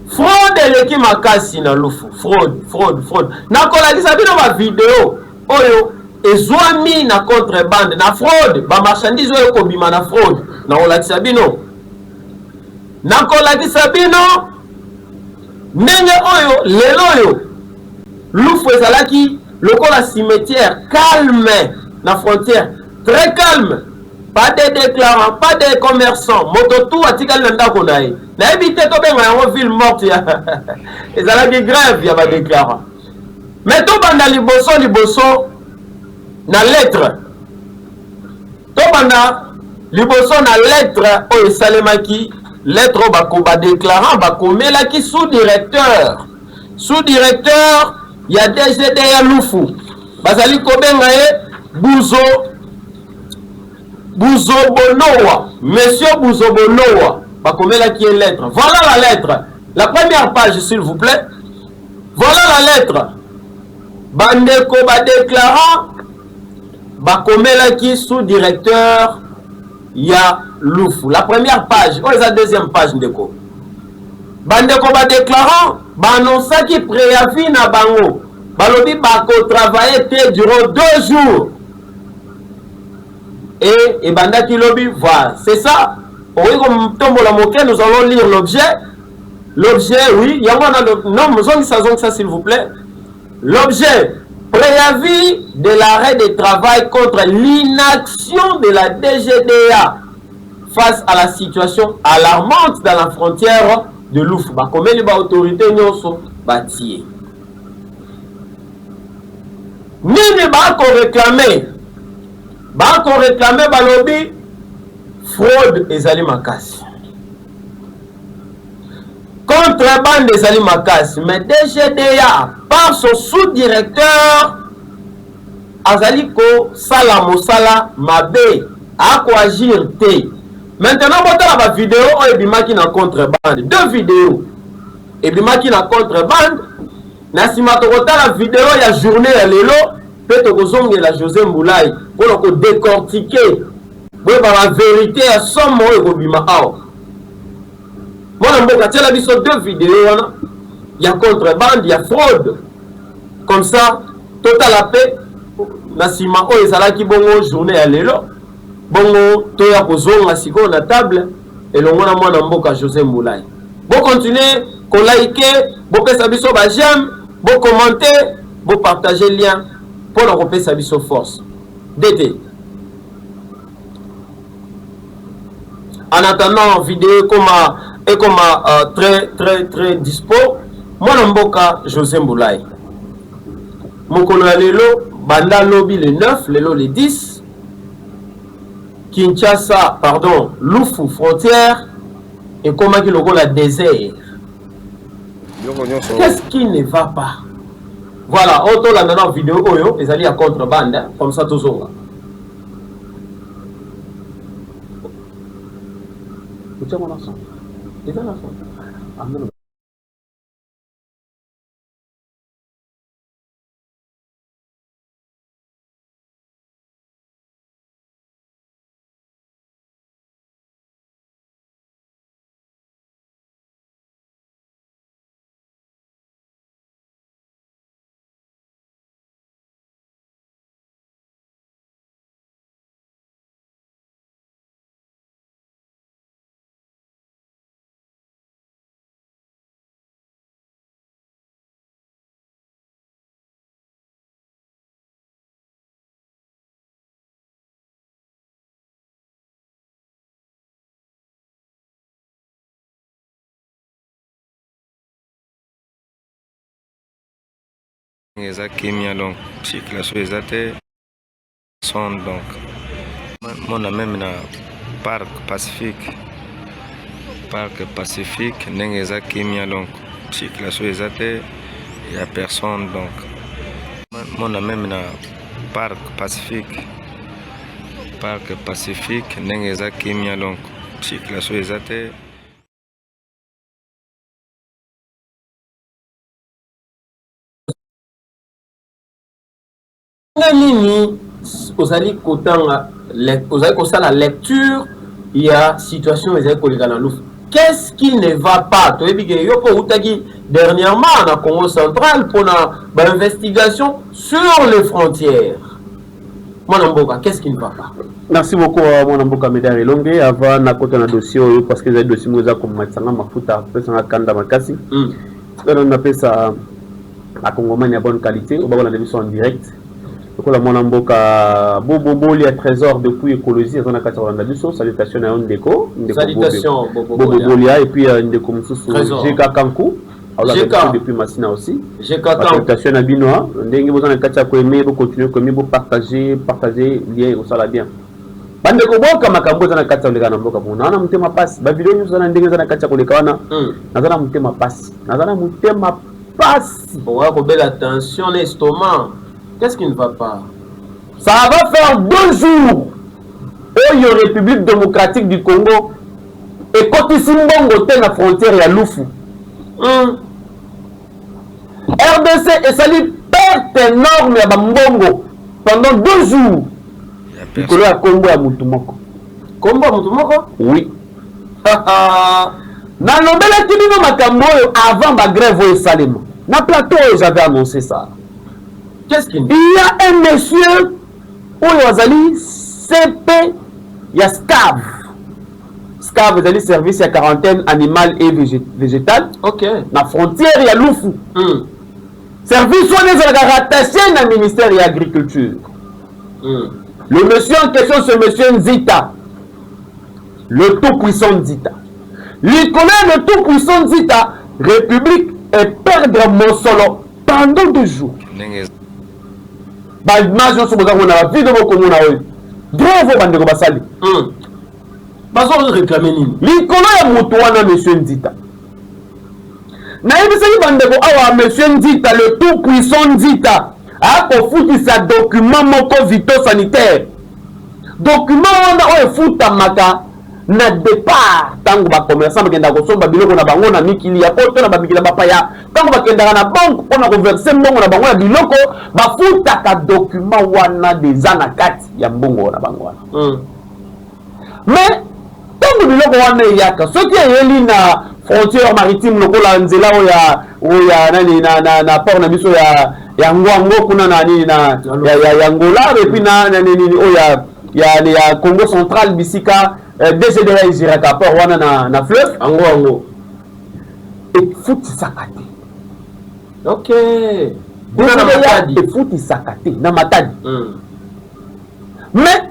Fraude eleki makasi na Lufu, fraude. Na kolakisa bino ba vidéo oyo ezwami na contrebande na fraude, ba marchandise oyo kobima na fraude. Na kolakisa bino. Na kolakisa bino ndenge oyo lelo oyo Lufu ezalaki lokola cimetière calme na frontière, très calme, pas de déclarants, pas de commerçants, moto tout atikali na ndako na ye. Na ebite to benga yango ville morte ya ezalaki grève ya ba déclarant. Mais to banda liboso na lettre. To banda liboso na lettre oyo salemaki lettre ba déclarant ba komelaki sous-directeur. Sous-directeur ya DGD ya Lufu. Bazali kobenga ye Buzo Bonoa, Monsieur Buzo Bonoa, bakomela qui est lettre. Voilà la lettre. La première page, s'il vous plaît. Voilà la lettre. Bandeko ba déclarant, bakomela qui sous-directeur ya Lufu. La première page. Oh, la deuxième page, ndeko. Bandeko ba déclarant, ba annonça qui préavis na bango. Balobi bako travailler durant 2 jours. Et bandaki lobi, voilà, c'est ça. Oui, comme tombe la moquette, nous allons lire l'objet. L'objet, oui, il y a non, ça s'il vous plaît. L'objet, préavis de l'arrêt de travail contre l'inaction de la DGDA face à la situation alarmante dans la frontière de Lufu. Comme les autorités nyonso bâtie. Nini bako réclamer balobi fraude ezali makasi, contrebande ezali makasi, mais DGDA par son sous-directeur azali ko sala mosala mabe ako agir te. Maintenant botala ba vidéo oyo ebimaki na contrebande, 2 vidéos ebimaki na contrebande. Na sima tokotala vidéo ya journée ya lelo pe tokozongela José Mboulay pour ko décortiquer la vérité à son mot et kobima awa. Mona mboka tiala biso 2 vidéos wana ya contrebande, ya fraude. Comme ça total la paix na sima oyo ezalaki bongo journée ya lelo bongo to ya kozonga siko na table elongo na mwana mboka José Mboulay. Bon continuer ko liker, bon pesa biso ba j'aime, bon commenter, bon partager lien pour le repérer sa biso force. DT. En attendant, vidéo comme très dispo. Moi, Namboka, José Mboulaye. Mon colonel Lelo, Banda Lobby le 9, Lelo le 10. Kinshasa, pardon, Lufu, frontière. Et comment il y a la désert. Qu'est-ce qui ne va pas? Voilà, on tourne maintenant vidéo, ils allaient à contrebande, hein, comme ça, toujours. C'est mon enfant. C'est un enfant. Eza kimia donc circulation eza te son donc mona même na parc pacifique ndenge eza kimia donc circulation eza te ya personne donc mona même na parc pacifique ndenge eza kimia donc circulation eza te. Nini osali kotanga osali kosala lecture il y a situation ezali koleka na lufu. Qu'est-ce qui ne va pas? To ebi ke yoko utaki dernièrement na Congo central pour na investigation sur les frontières. Mwanamboka, qu'est-ce qui ne va pas? Merci beaucoup Mwanamboka Médard Elonge. Avant na kota na dossier parce que les dossiers moza comme matsanga mafuta pesa na kanda makasi. On appelle ça à Congomania bonne qualité. On va voir la émission en direct. Donc la Mwanamboka Bobo il y a trésor depuis écologie dans la catégorie de salutations à Ndeko. Salutations Bobo et puis Ndeko Moussou Jeka Kankou. Alors depuis Massina aussi. Salutations à Binois. Ndenge vous en avez ko aimer, vous continuer comme vous partager lien au sala bien. Bande ko boka makambo za na kata oleka na mboka bona na mutema passe ba video nyuso na ndenge za na kata koleka wana nazana mutema passe on va faire attention l'estomac. Qu'est-ce qui ne va pas? Ça va faire 2 jours où la République démocratique du Congo et côté Simbongo te na frontière ya Lufu. RDC et sali perte énorme ya Bambongo pendant 2 jours. Nikolo ya Congo ya Mutumoko. Congo ya Mutumoko? Oui. Na lobela tibino makambo avant ba grève au Salem. Na plateau j'avais annoncé ça. Qu'est-ce qu'il dit? Il y a un monsieur Oyazali CP Yaskav. SCAV, c'est le service à quarantaine animale et végétale. Ok. La frontière, il y a Lufu. Service où on est rattaché au ministère de l'Agriculture. Le monsieur en question, c'est monsieur Nzita. Le tout-puissant Nzita. Il connaît le tout-puissant Nzita. République et perdre mon solo pendant 2 jours. Bah, imagine ce que vous avez vu de vos communes. Bravo, Bandego Basali. Bazo réclamer nini? Likolo ya mutu wana monsieur Nzita. Na yebisaki bandeko awa monsieur Nzita le tout puissant Nzita akofutisa document moko vito sanitaire. Document wana oyo efutamaka na départ tango ba commerçant bakenda kosomba biloko na bango na mikili ya poto na bamikili bapaya tango bakendaka na banque pona konverser mbongo na bango na biloko bafutaka document wana déjà na kati ya mbongo na bango wana. Mais tango biloko wana yaka soki eyeli na frontière maritime lokola nzela oya nani na port na biso ya ngwango kuna na nini na ya Angola et puis na nini oya ya Congo central bisika DGDA iziraka port wana na fleuve ango et foot sakate. OK. efuti sakate na matadi. Mais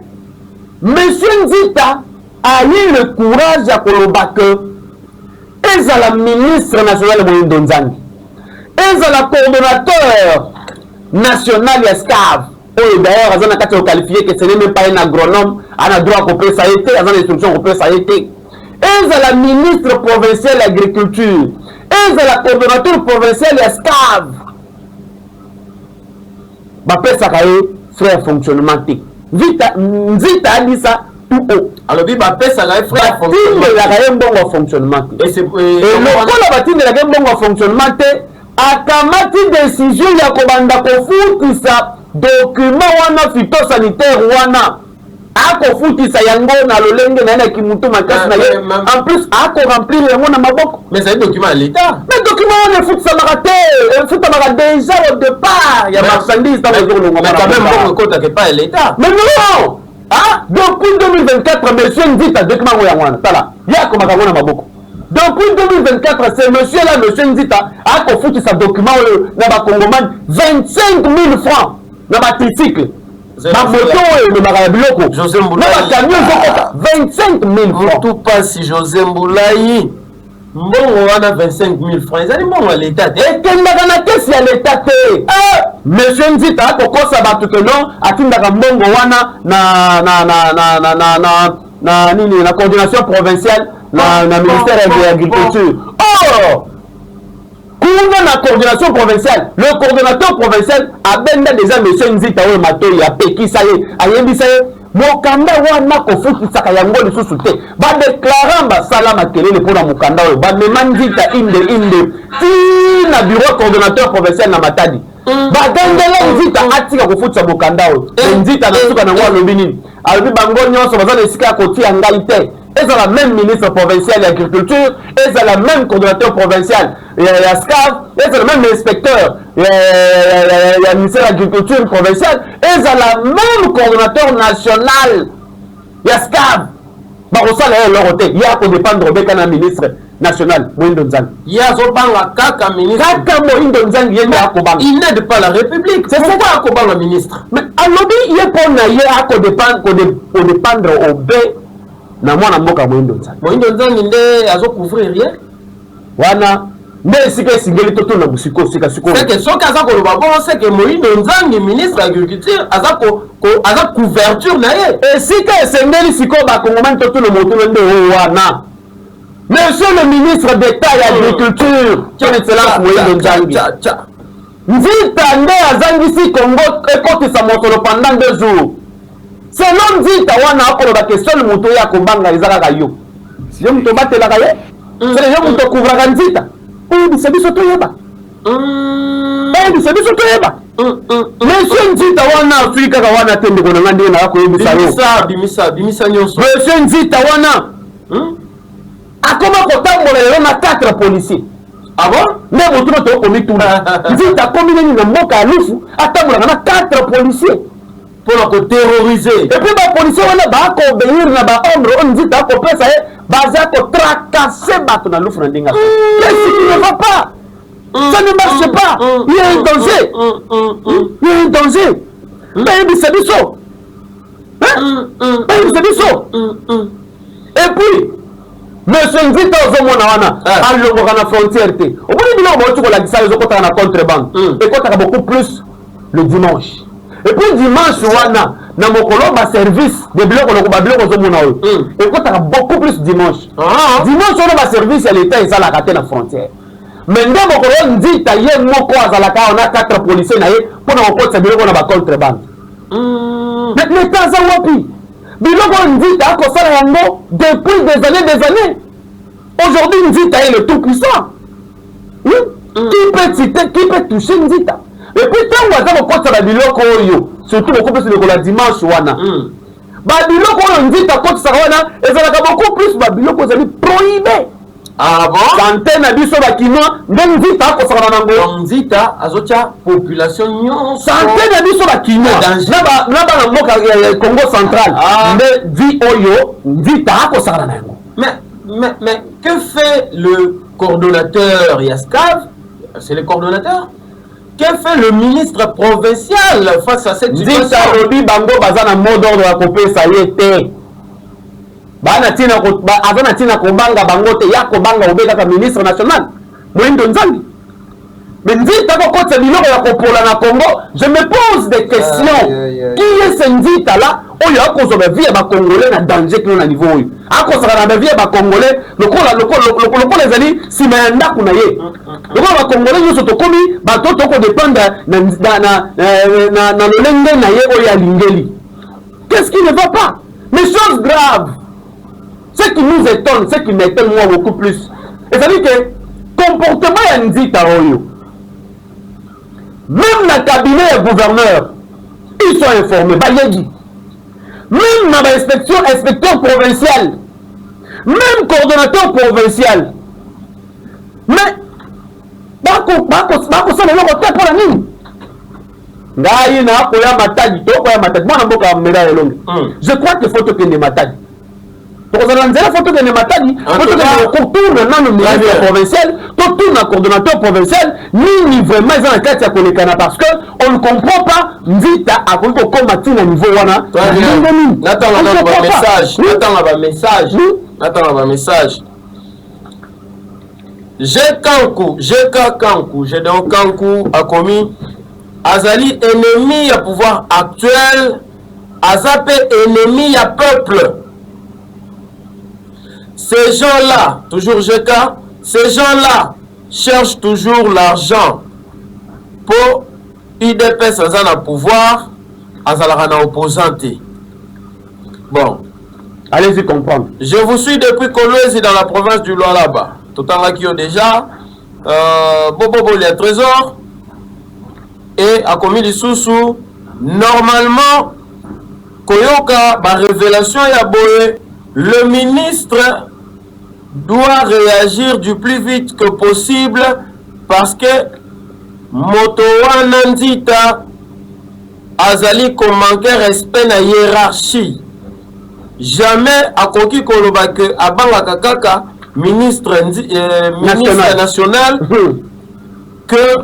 monsieur Nzita a eu le courage à koloba que ezala ministre national Moïndo Nzangi, ezala coordonnateur national ya SCAV. Et d'ailleurs, Azana Kati qualifié que ce n'est même pas un agronome, on a droit à couper ça a été, Azana instruction à couper ça a été. Ezala ministre provincial de l'agriculture, ezala coordonnateur provincial ya SCAV. Bapé Sakaye, frère fonctionnement. Nzita dit ça tout haut. Alors, Bapé Sakaye, frère fonctionnement. Et le coup, la bâtine de la game bon fonctionnement, a kamati décision ya kobanda kofutisa document wana phytosanitaire wana akofutisa yango na lolenge na kimutu makasi na ye en plus ako remplir yango na maboko. Mais c'est un document à l'état. Mais document wana futisa makate futamaka déjà au départ ya marchandise dans les jours mais quand même bon côté que pas à l'état. Mais non, ah depuis 2024 monsieur Nzita document yango wana tala ya komaka na maboko. Depuis 2024, c'est monsieur-là, monsieur Nzita, a confoutu sa document dans la Congoman 25 000 francs dans la tricycle. Ma moto et le marabiloko. José Mboulaye. 25 000 francs. Tout pas si José Mboulaye. Bon, on a 25 000 francs. Ils allaient bon à l'état. Et quel n'a pas si à l'état. Monsieur Nzita, a pourquoi ça va tout le long, a tout le la coordination provinciale. Na ministère de l'Agriculture. Or, pour la coordination provinciale, le coordonnateur provincial a déjà monsieur Nzita ou Matoyi a péki ça y est, a yebi ça y est, mokanda wana kofuki saka yango lisusu te. Ba déclarant ba sala makelele pour la mokanda o, ba Nzita inde ti na bureau coordonnateur provincial na Matadi. Ba dengela Nzita atika kofuki sa mokanda o. Nzita na suka na ngwa lobi nini. Alobi bango nyonso baza na esika kotia ngai te. Et c'est la même ministre provincial de l'agriculture, et c'est la même coordonnateur provincial, il y a SCAV, et c'est le même inspecteur, il y a le ministère de l'agriculture provincial, et c'est la même coordonnateur national, il y a SCAV. Il y a qu'on dépendre de ministre national, Moïndo Nzangi. Il y a Zobanga Kaka ministre. Kaka Moïndo Nzangi, il n'aide pas la République. C'est pourquoi Akobanga ministre. Mais à l'obé, il y a qu'on dépendre au B. Na mwana mboka Moïndo Nzangi nde azo couvrir rien wana nde sika singeli toto na busiko sika siko c'est que soka za ko loba bon c'est que Moïndo Nzangi ministre de l'agriculture aza couverture na ye et sika singeli siko ba kongomani toto na moto nde wana monsieur le ministre d'état de l'agriculture son excellence Moïndo Nzangi Nzita nde azangisi Congo ekotisa mokolo pendant 2 jours. Selon Nzita wana akoloba que seul moto ya kobanga ezaka yo. Si yo moto batelaka ye, c'est yo moto couvraka Nzita. Bisa biso toyeba. Bisa biso toyeba. Monsieur Nzita wana Afrika ka wana tende kona ngandi na ko yebisa yo. Bimisa nyonso. Monsieur Nzita wana akoma kotambola lelo na 4 policiers. Ah bon? Mais moto to komi tuna. Nzita komi nini na mboka alufu atambola na 4 policiers. Pour la terroriser. Et puis les policiers vont obéir na ba ombre on dit d'accord pesa basé à tracasser bateau na loufre ndinga. Qu'est-ce qui ne va pas? Ça ne marche pas. Il y a un danger. Il y a un danger. Mais c'est du saut. C'est du saut. Et puis monsieur Nzita ozomona wana alongoka na frontière te. Au bout du moment où tu la dis ça les autres na contrebande. Et quand tu as beaucoup plus le dimanche. Et puis dimanche wana na mokolo ba service de biloko lokoba biloko zomona oyo. Et quand tu as beaucoup plus dimanche. Dimanche on ba service à l'état ezala katé na frontière. Mais ndo mokolo Nzita ye moko azalaka on a 4 policiers na ye pour na okotsa biloko na ba contrebande. Mais taza wapi? Biloko Nzita ko sala yango depuis des années. Aujourd'hui Nzita est le tout puissant. Qui peut toucher Nzita? Et puis tant que vous avez un biloko oyo, surtout beaucoup plus de la dimanche wana. Ba biloko oyo Nzita côté ça wana, et ça va beaucoup plus ba biloko ça prohibé. Ah bon? Santé na biso ba kino, Nzita ko ça nango. Nzita azocha population nyonso. Santé na biso ba kino. Na ba mboka Congo central. Mais vi oyo Nzita ko ça nango. Mais que fait le coordonnateur Yaskav? C'est le coordonnateur? Que fait le ministre provincial face à cette situation? Nzita lobi bango bazana mot d'ordre ya kopesa yete. Bana tina azana tina kobanga bango te ya kobanga obeka ka ministre national. Moindo Nzambi. Mais Nzita kokotsa biloko ya kopola na Congo, je me pose des questions. Qui est ce Nzita là? Oyo akozoba vie ba Congolais na danger kino na niveau oyo. Akozoba na vie ba Congolais, lokola ezali sima ya ndaku na ye. Lokola ba Congolais nyonso tokomi bato toko dépendre na lolenge na ye oyo alingeli. Qu'est-ce qui ne va pas? Mais chose grave. Ce qui nous étonne, ce qui m'étonne moi beaucoup plus. C'est-à-dire que comportement ya Nzita oyo. Même le cabinet et gouverneur, ils sont informés. Même ma inspecteur provincial, même coordonnateur provincial. Mais, je crois qu'il faut que les matadi. Donc, on a une photo de Nematadi, photo de le ministre provincial, tout le coordonnateur provincial, ni vraiment ils ont un cas de Konekana parce qu'on ne comprend pas Nzita à quoi combattre au niveau wana. Attends un message. Gédéon Kankou a commis Azali ennemi à pouvoir actuel, Azapé ennemi à peuple. Ces gens-là, toujours GK, ces gens-là cherchent toujours l'argent pour IDPS à pouvoir, à la opposante. Bon, allez-y comprendre. Je vous suis depuis Kolwezi dans la province du Lualaba. Tout en là qui ont déjà Bobo les trésors et a commis des sous-sous. Normalement, Koyoka, par révélation Yaboé, le ministre doit réagir du plus vite que possible parce que Motowa Nandita Azali comme manquer respect na hiérarchie. Jamais à Koki Kolobake Abanga Kakaka, ministre national que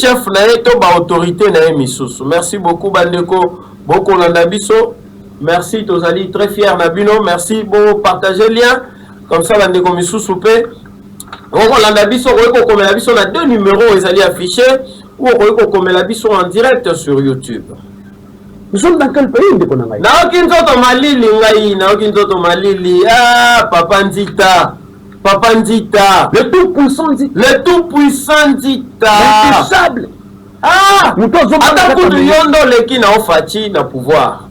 chef na ba autorité na Misusu. Merci beaucoup Bandeko, beaucoup Landabiso. Merci Tozali, très fier Nabino. Merci pour partager le lien. Comme ça, on a mis sous-soupé. On a deux numéros ils allaient afficher ou on a en direct sur YouTube. Nous sommes dans quel pays? Ah, Papa Nzita. Papa Nzita. Le tout-puissant Nzita. Le tout-puissant Nzita. L'intouchable. Ah, attends de yondo leki na ofati na pouvoir.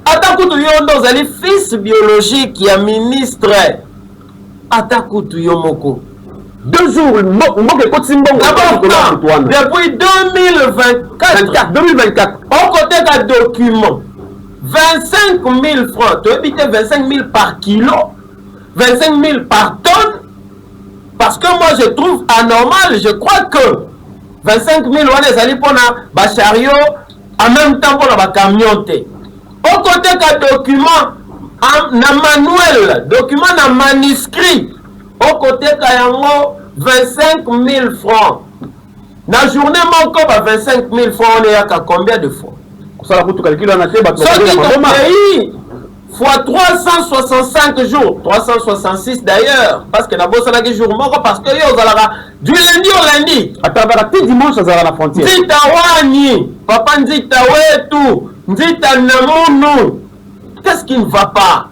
Atakutu yondo zali fils biologique ya ministre. Atakutu yomoko. 2 jours, depuis 2024, au côté d'un document, 25 000 francs, tu habites 25 000 par kilo, 25 000 par tonne, parce que moi je trouve anormal, je crois que 25 000 on les allés pour un chariot, en même temps pour un camion. Au côté d'un document, un manuel, document un manuscrit, au côté d'un 25 000 francs. Dans la journée, mon corps à 25 000 francs, on est à combien de fois? Ça va calculer en pays fois 365 jours, 366 d'ailleurs, parce que la bosse a des jours morts, parce que du lundi au lundi. À travers la dimanche, à la frontière. Nzita wani, papa Nzita wetu, Nzita namunu. Qu'est-ce qui ne va pas?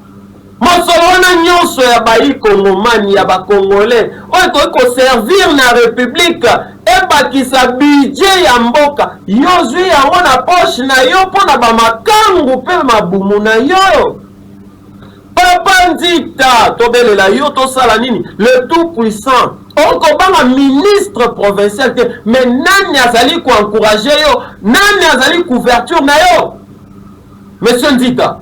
Mosolona nyonso ya bayi Kongomani ya ba Congolais, oyo ko servir na République e bakisa budget ya mboka. Yozwi yango na poche na yo pona ba makangu pe mabumu na yo. Papa Nzita, tobelela yo tosala nini? Le tout puissant. Oko banga ministre provincial, mais nani azali ko encourager yo? Nani azali couverture na yo? Monsieur Nzita,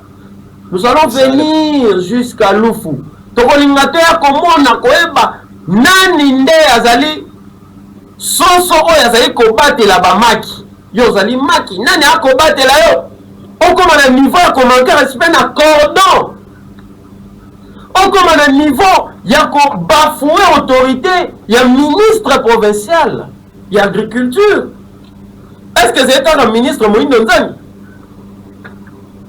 nous allons venir jusqu'à Lufu. Tokolingateur komona koeba nani nde azali soso oyo azali kobatela bamaki. Yo azali maki nani akobatela yo? Okoma na niveau ya komanquer respect na cordon. Okoma na niveau ya ko bafouer autorité ya ministre provincial. et agriculture. Est-ce que c'est un ministre Moïndo Nzangi?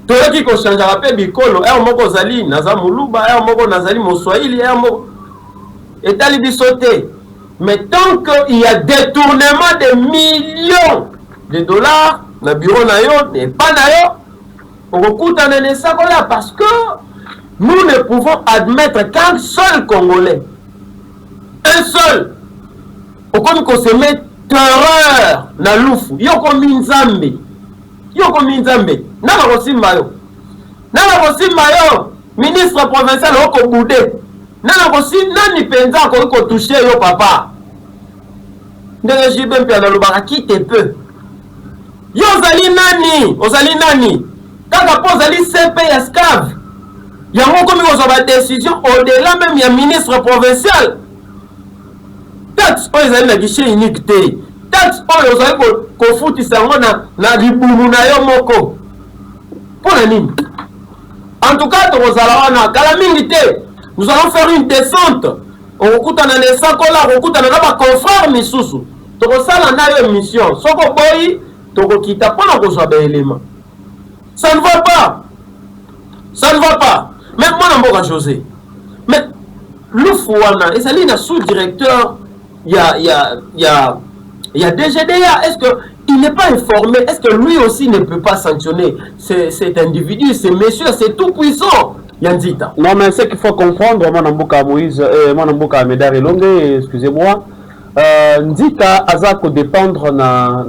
Tout le qui change rappel bikolo, un moko zali naza muluba, un moko nazali moswahili, un moko et talibi sauté. Mais tant qu'il y a détournement de millions de dollars, le bureau na yo n'est pas na yo, on recoute en ça parce que nous ne pouvons admettre qu'un seul Congolais, un seul, au comme qu'on se met terreur na lufu, yoko minzambe, nana kosimba yo, ministre provincial oko boudé, nana kosimba nani penza ko toucher yo papa, ndenge jibe mpe na lobaka kite peu, yo ozali nani, kaka po ozali CP ya SCAV, yango komi kozwa décision au-delà même ya ministre provincial. Taxe oyo ezali na guichet unique te, taxe oyo ozali kofutisa yango na libumu na yo moko mpona nini? En tout cas tokozala wana kala mingi te, nous allons faire une descente, okokutana na esakola, okokutana na baconfrère misusu, tokosala na yo émission, soko boyi tokokita mpona kozwa baélément. Ça ne va pas, mais moi na mboka José, mais lufu wana ezali na sous-directeur il y a DGDA. Est-ce qu'il n'est pas informé? Est-ce que lui aussi ne peut pas sanctionner cet individu, ces messieurs, c'est tout puissant? Yanzita. Non, mais ce qu'il faut comprendre, mon amboka Moïse, mon amboka Médard Elongue, excusez-moi, Nzita azako dépendre na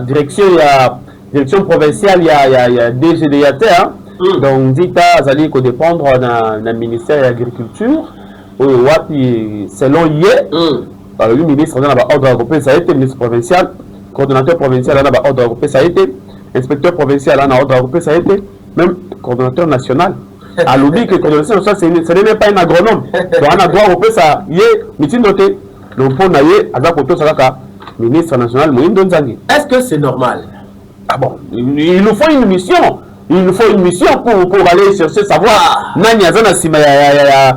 direction provinciale ya DGDA, hein? Donc Nzita azali ko dépendre na ministère de l'agriculture. Oui, selon le ministre dans l'ordre européen, ça a été ministre provincial, coordonnateur provincial dans l'ordre européen, ça a été inspecteur provincial dans l'ordre européen, ça a été même coordonnateur national. À l'oubli que le coordonnateur national, ce n'est même pas un agronome. Donc, un agronome européen, ça y est, meeting noté. Donc, pour naïe, à la ministre national, Moïndo Nzangi. Est-ce que c'est normal? Ah bon, il nous faut une mission. Il nous faut une mission pour aller chercher savoir nani azana sima ya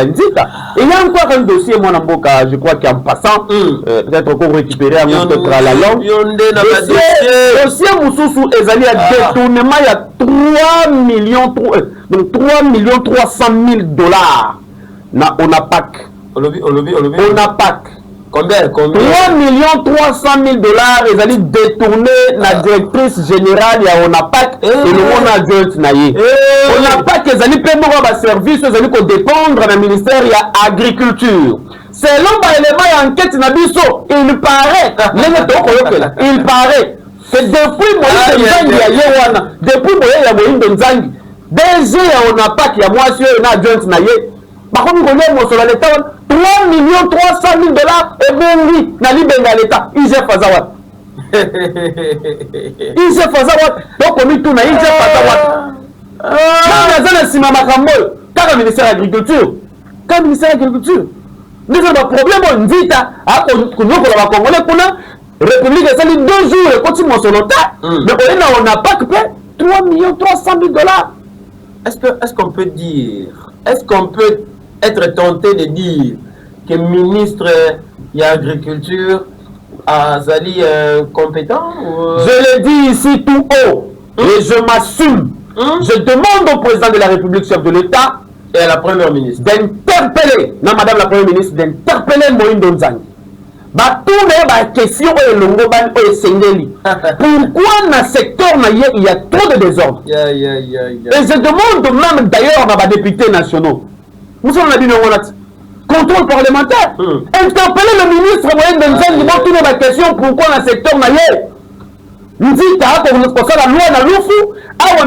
Nzita. Et il y a encore un dossier mon amboka, je crois qu'en passant peut-être qu'on récupérer peut-être à la langue. Dossier mususu ezali à détournement il y a 3 millions 300 000 dollars na ONAPAC. ONAPAC. Combien? 3 300 000 dollars, ils allaient détourner la directrice générale et ONAPAC et le monde adjoint naïe. ONAPAC, ils allaient payer un service, ils allaient dépendre du ministère de l'agriculture. Selon l'élément d'enquête, il paraît que depuis Moïse Nzangi, DG à ONAPAC, il y a moi sur un adjoint naïe. Par contre, nous connaissons l'État, 3 300 000 dollars et bon, Nali Benga l'État, il s'est fait avoir. Il s'est fait avoir. Donc, on dit tout, il s'est fait avoir. Quand le ministère de l'Agriculture, nous avons un problème, on dit, qu'on a Congolais, République, c'est 2 jours, et continue sur le tas. Mais on n'a pas que 3 300 000 dollars. Est-ce qu'on peut dire, est-ce qu'on peut être tenté de dire que le ministre de l'Agriculture a Zali compétent Je le dis ici tout haut et je m'assume. Je demande au président de la République, chef de l'État et à la première ministre d'interpeller, non madame la première ministre, d'interpeller Moïndo Nzangi. Tout les questions pourquoi dans le secteur il y a trop de désordre? Et je demande même d'ailleurs à les députés nationaux. Nous sommes dit contrôle parlementaire. Interpeller le ministre Moïndo Nzangi pour toutes les questions pourquoi dans le secteur nous dit que la loi na lufu on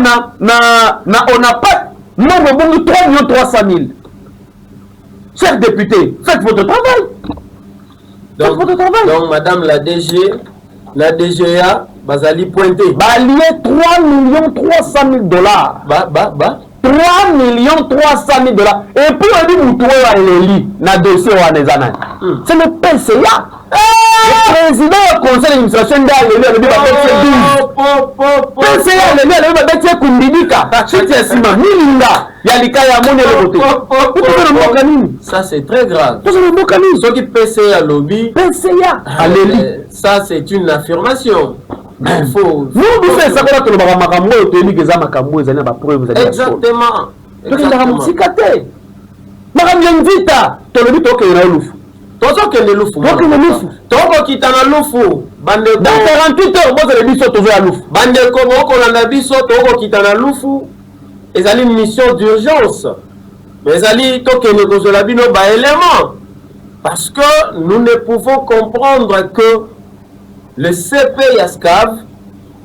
n'a pas nombre de 3 300 000. Chers députés, faites votre travail. Donc, madame la DGA, Bazali pointé. Balié 3 300 000 dollars. 3 300 000 dollars. Et puis on dit que vous trouvez les lits dans le dossier. C'est le PCA. Le président du conseil d'administration d'Alléluia, le PCA, le Kumbidika, ça c'est très grave. Ce qui PCA lobby, PCA, ça c'est une affirmation. Il faut. Exactement. Toko kitana lufu bande dans 48 heures vous allez biso tozo ya lufu bande ko moko na biso toko kitana lufu ezali mission d'urgence mais ezali tokene kozola bino ba élément parce que nous ne pouvons comprendre que le CP Yaskav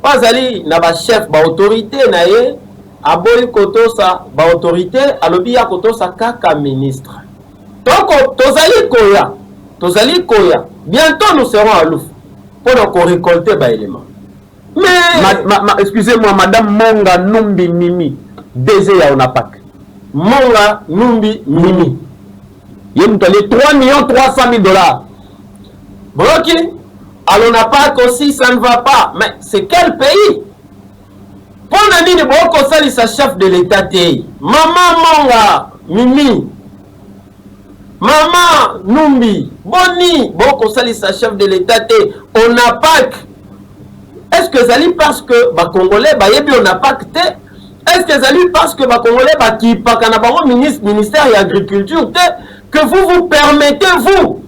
bazali na ba chef ba autorité na ye aboyi kotosa ba autorité alobi ya kotosa kaka ministre toko tozali koya bientôt nous serons à Louf pour récolter les éléments. Mais excusez-moi, Madame Monga Numbi Mimi, DG ya Onapak. Monga Numbi Mimi. Il y a 3 300 000 $. Bloqué. À l'Onapak aussi, ça ne va pas. Mais c'est quel pays? Pour l'année de Boko Sali, sa chef de l'État. Maman Monga Mimi. Maman Numbi, Boni, Boko Sali, sa chef de l'État, on n'a pas. Est-ce que ça parce que les Congolais, on n'a pas. Est-ce que ça parce que les Congolais, qui pas ministère de l'Agriculture, que vous permettez, vous,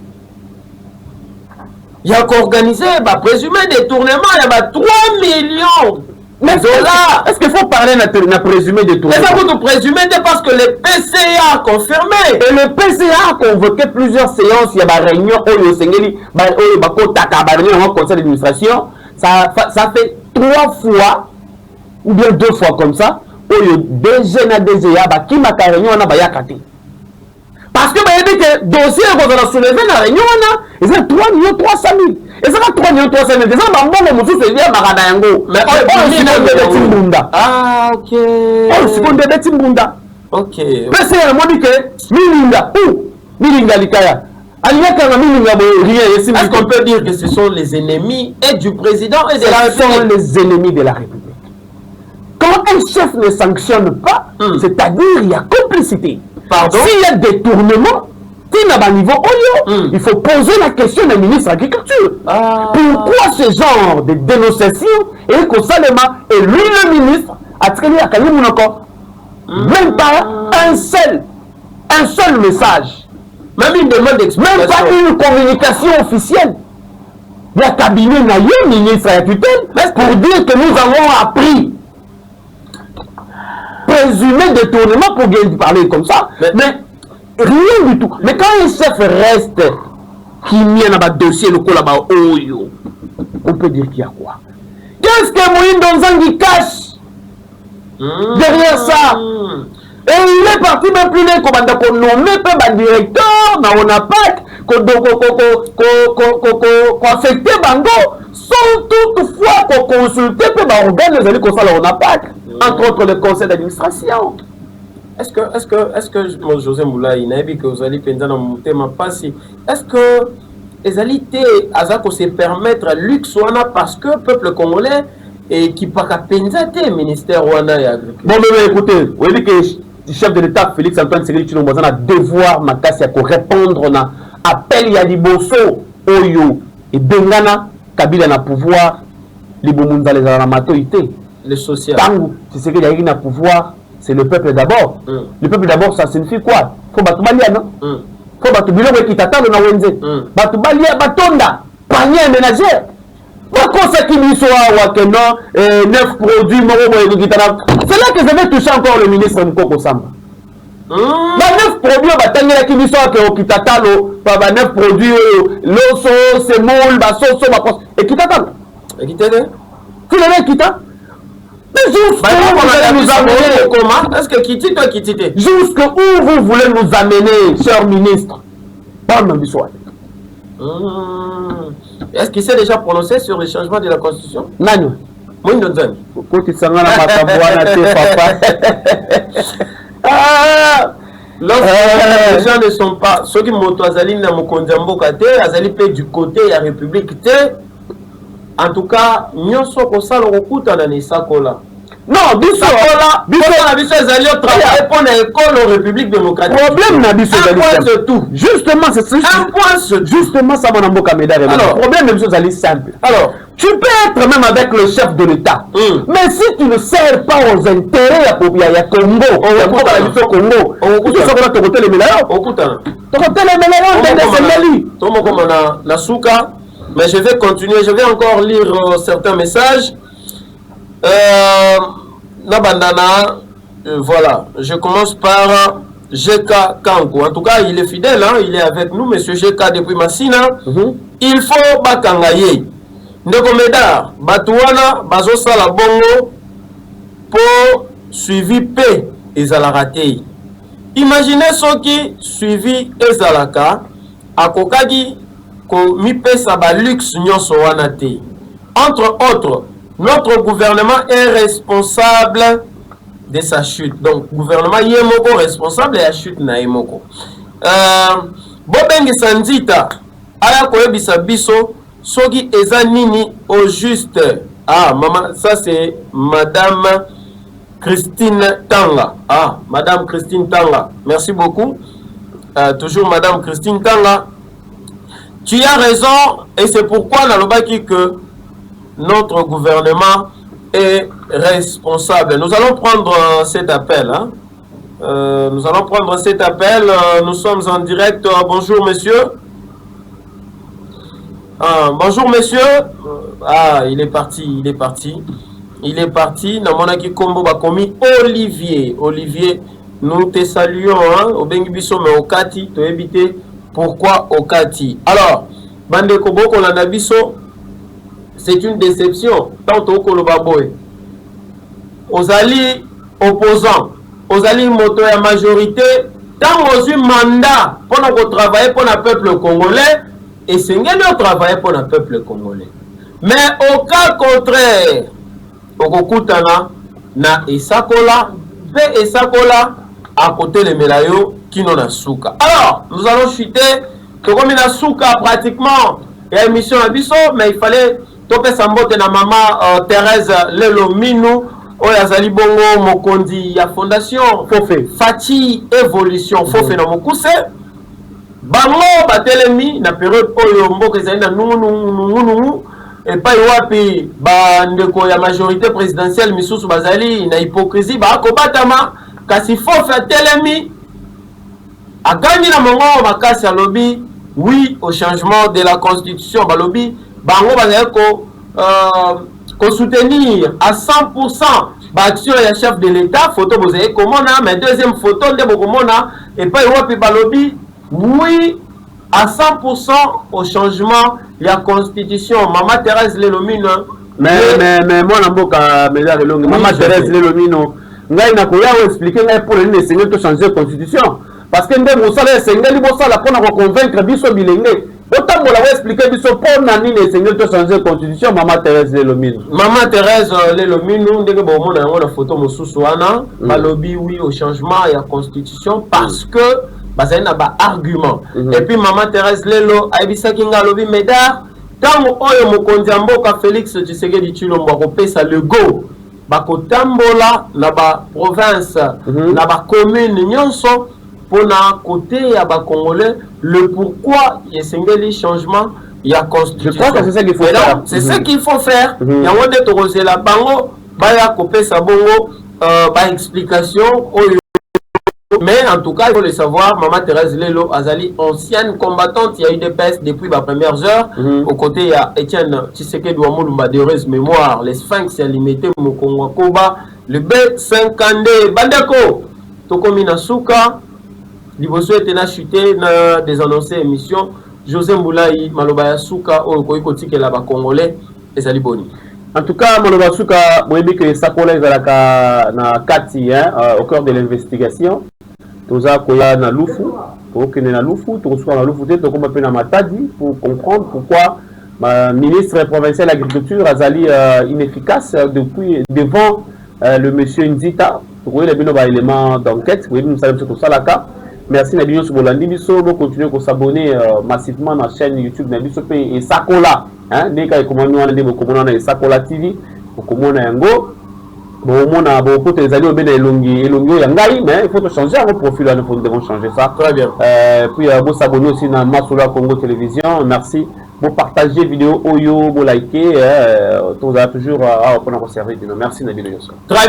il y a qu'organiser, présumé détournement, il y a 3 millions. Mais là, est-ce qu'il faut parler de présumé détournement? C'est ça vous présumez parce que le PCA a confirmé. Et le PCA a convoqué plusieurs séances, il y a des réunions, au conseil d'administration. Ça fait 3 fois, ou bien 2 fois comme ça, où il y a des jeunes à des qui m'a réunion, on a bayakati. Parce que vous que le dossier qu'on a soulevé dans la réunion, il y a 3 300 000. Et ça va 3 300 000. C'est ça, ah, ok. Ok. PCA m'a dit que Milinga, où Milinga Likaya. Est-ce qu'on peut dire que ce sont les ennemis et du président et de la République? Ce sont les ennemis de la République. Quand un chef ne sanctionne pas, c'est-à-dire il y a complicité. S'il y a détournement, il faut poser la question du ministre de l'Agriculture. Pourquoi ce genre de dénonciation et que Salema et lui le ministre a traîné à Kalimounoko? Même pas un seul message. Même une demande d'explication. Même pas une communication officielle. Il y a cabinet naïe, ministre de la tutelle, pour dire que nous avons appris présumé détournement pour parler comme ça. Mais rien du tout. Mais quand un chef reste qui met dans le dossier, le coup là-bas, on peut dire qu'il y a quoi? Qu'est-ce que Moïse Donzangi cache derrière ça? Et il est parti même plus loin qu'on nommé un directeur, on n'a pas qu'on affecté Bango, sans toutefois qu'on consulte les organes on n'a pas, entre autres le conseil d'administration. Est-ce que mon José Moulay, il a dit que vous allez pendant mon thème passé, est-ce que les alités Azako se permettre luxuana parce que le peuple congolais et qui pas qu'à penser ministère Wana et agriculture? Bon, mais écoutez, vous voyez que le chef de l'État, Félix Antoine Tshisekedi Tshilombo, a devoir à répondre à appel ya liboso oyo et Bengana Kabila na pouvoir libomunza les aramatoïté. Le social. Tango, Tshisekedi a na pouvoir, c'est le peuple d'abord. Le peuple d'abord, ça signifie quoi? Faut batubalia, non? Faut batubilo qui t'attend na wenze. Batubalia batonda, panier ménagère. Pourquoi qui nous soit que non, 9 produits, c'est là que je vais toucher encore le ministre Mkoko Samba. 9 produits, qui nous soit que Kitatalo, 9 produits, l'osso, semoule, basoso, et Kitatalo. Et qui t'aide? Tu l'avais quitté? Mais jusqu'où vous allez nous amener? Comment? Est-ce que Kitty toi Kitty? Jusqu'où vous voulez nous amener, cher ministre? Parle du soir. Est-ce qu'il s'est déjà prononcé sur le changement de la Constitution? Non. Moi, je ne sais pas. Les gens ne sont pas ceux qui moto azali na mokonzi mboka te azali pe du côté ya république te. En tout cas nyonso ko sala kokuta na nisakola. Non, biso na biso ezali au travail pour na école république démocratique. Problème na biso ezali c'est tout. Justement c'est un point justement ça mon mboka médaille. Alors problème de biso ezali simple. Alors tu peux être même avec le chef de l'État. Mais si tu ne sers pas aux intérêts ya Congo, Congo, tu sais comment tu côté les médailles. Tu côté les médailles Tomo comme na suka, mais je vais continuer, je vais encore lire certains messages. Voilà, je commence par GK Kanko. En tout cas, il est fidèle, hein? Il est avec nous, monsieur GK depuis Massina. Il faut bakangaye. Ndeko Médard, Batouana, Bazosala Bongo, pour suivi P ezalakate. Imaginez ce qui suivi ezalaka, akokagi ko mi pesa ba luxe nyonso wana te. Entre autres, notre gouvernement est responsable de sa chute. Donc, gouvernement yemoko responsable de la chute na yemoko. Bobengi Sandita, aya koyebisa biso, soki eza nini au juste. Ah, maman, ça c'est Madame Christine Tanga. Ah, Madame Christine Tanga. Merci beaucoup. Toujours Madame Christine Tanga. Tu as raison, et c'est pourquoi Nalobaki que notre gouvernement est responsable. Nous allons prendre cet appel. Hein? Nous allons prendre cet appel. Nous sommes en direct. Bonjour, monsieur. Bonjour, monsieur. Ah, il est parti. Il est parti. Il est parti. Namonaki Kombo Bakomi Olivier. Olivier, nous te saluons. Hein? Au Bengibiso, mais au Kati. Tu as évité. Pourquoi au Kati? Alors, Bande Kobo, Kolanabiso. C'est une déception. Tant au Kolobaboy. Ozali opposant. Ozali moto ya majorité. Tant aux mandat pour nous travailler pour le peuple congolais. Et c'est nous travailler pour le peuple congolais. Mais au cas contraire, Okokutana na Esakola, pe Esakola à côté les Melayo qui n'ont pas souka. Alors, nous allons chuter. Comme il a souka pratiquement. Il y a une émission à Bisso, mais il fallait. Topé Sambote na maman Thérèse Lelomino Oyazali Bongo Mokondi ya fondation Fofé Fati Évolution Fofé na Mokuse Bango batelemi na période oyo mboka ezali na nungu et pas wapi ba ndeko ya majorité présidentielle misusu bazali na hypocrisie ba kobatama kasi Fofé telemi agani na mongo makasi ya lobby oui au changement de la constitution ba lobby bango ko soutenir à 100% l'action du chef de l'État photo bozé komona mais deuxième photo de bokomona et pas wapi balobi oui à 100% au changement de la constitution. Maman Thérèse Lelomino mais moi namboka Médard Elongi Maman Thérèse Lelomino ngai na koya expliquer ngai pour les seigneurs to changer la constitution parce que ndé mosala seigneur li bosala pona ko convaincre biso bilenge. Autant vous l'avez expliqué, pour Nani les seigneurs de changer la constitution, Maman Thérèse Lelomino. Maman Thérèse Lelomino, dès que vous avez la photo de Soussouana, Balobi, oui, au changement et à la constitution, parce que, ça y a un argument. Et puis, Maman Thérèse Lelo, Aïbisa Kinga Lobi Médard, tant que vous avez Félix Tshisekedi Tshilombo, ça le go, Bako Tambola, la province, la commune, Nyonso, pour na côté ya ba Congolais le pourquoi il y a des changements il y a constitution. Je crois que c'est ça qu'il faut faire. C'est ce qu'il faut faire. Il y a un de toroser la bango ba ya copé sa bongo ba explication mais en tout cas il faut le savoir Maman Thérèse Lelo Azali ancienne combattante il y a eu des pestes depuis les premières heures au côté il y a Étienne Tshisekedi Ouamouloumba de heureuse mémoire les Sphinx limité Mokongo Koba le B52 Bandeko Tokomina Souka. Liboso était chuté dans des annoncés émissions. José Mboulaï, Malobaya Souka, Okoikotike là-bas Congolais, et ça boni. En tout cas, Malobaya Souka, moi je que Sakola est na Kati, au cœur de l'investigation. Toza Koya na Lufu, pour que na Lufu, tu reçois na Lufu, tu comme un peu na Matadi, pour comprendre pourquoi le ministre provincial de l'agriculture Azali inefficace depuis devant le monsieur Nzita. Pour les éléments d'enquête, vous savez que c'est tout ça là. Merci Nabino Soubolandi Biso, vous continuez à s'abonner massivement à la chaîne YouTube Nabiso et Sakola. Hein, dès que vous avez Sakola TV, vous avez Yango. Bon, on a beaucoup de alliés au Bénin et Yangai, mais il faut changer un profil, nous devons changer ça. Très bien. Puis, vous s'abonner aussi à Massoula Congo Télévision. Merci. Vous partagez vidéo, vous likez, vous avez toujours à servir. Merci Nabino Nyoso. Très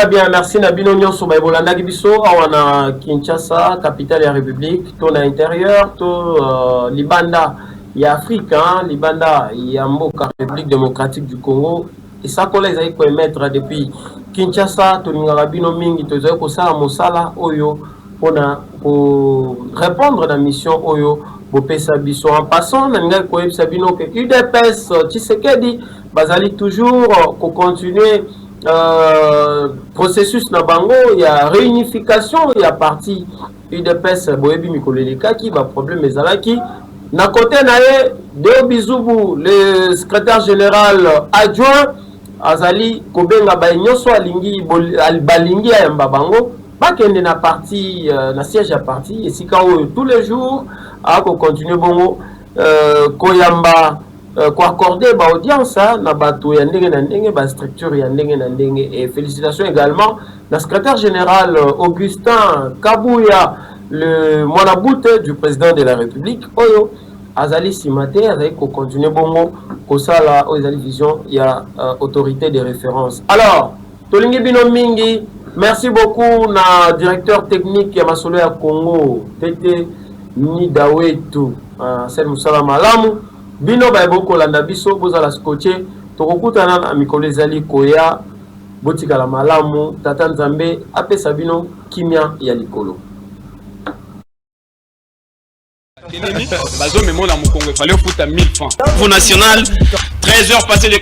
bien. Merci Nabino Nyoso. Bolanda Gibiso, on a Kinshasa, capitale de la République, ton intérieur, ton Libanda, il y a Afrique, Libanda, il y a Mboka, République démocratique du Congo. Et ça, collègues, ils peuvent mettre depuis Kinshasa, Toningabino Mingi, Tozako Sala Mosala, Oyo, pour répondre à la mission Oyo, Bopesa Biso. En passant, Nanga Koeb Sabino, que UDPS, Tshisekedi, Bazali toujours, pour continuer processus Nabango, il y a réunification, il y a parti UDPS, Boebi Mikoleleka, qui va problème Ezalaki. Na côté nae, Deo Bizoubou, le secrétaire général adjoint, Azali Kobenga Baïnyoso Alingi Balingi Ayamba Bango, Bakende na parti, na siège à parti, et si tous les jours, à continuer bongo, Koyamba, ko accorder ba audience, na bato yandenge na ndenge, ba structure yandenge na ndenge, et félicitations également, la secrétaire général Augustin Kabouya, le Monaboute du président de la République, Oyo, Azali Simate, Azali ko continue bongo, ko sala Azali Vision, il y a autorité de référence. Alors, Tolingi Bino Mingi, merci beaucoup na directeur technique ya Masolo ya Congo, Tete Nidawetu, Sel Musala Malamu, Bino Baiboko Landa Biso, Bozala Skoche, Tokokutana na Mikolo Ezali Koya, Botika la Malamu, Tata Nzambe, Ape Sabino, Kimia ya Likolo. Bazo mais mon Congo, il fallait foutre à 1000 francs. Pour national, 13 heures passées de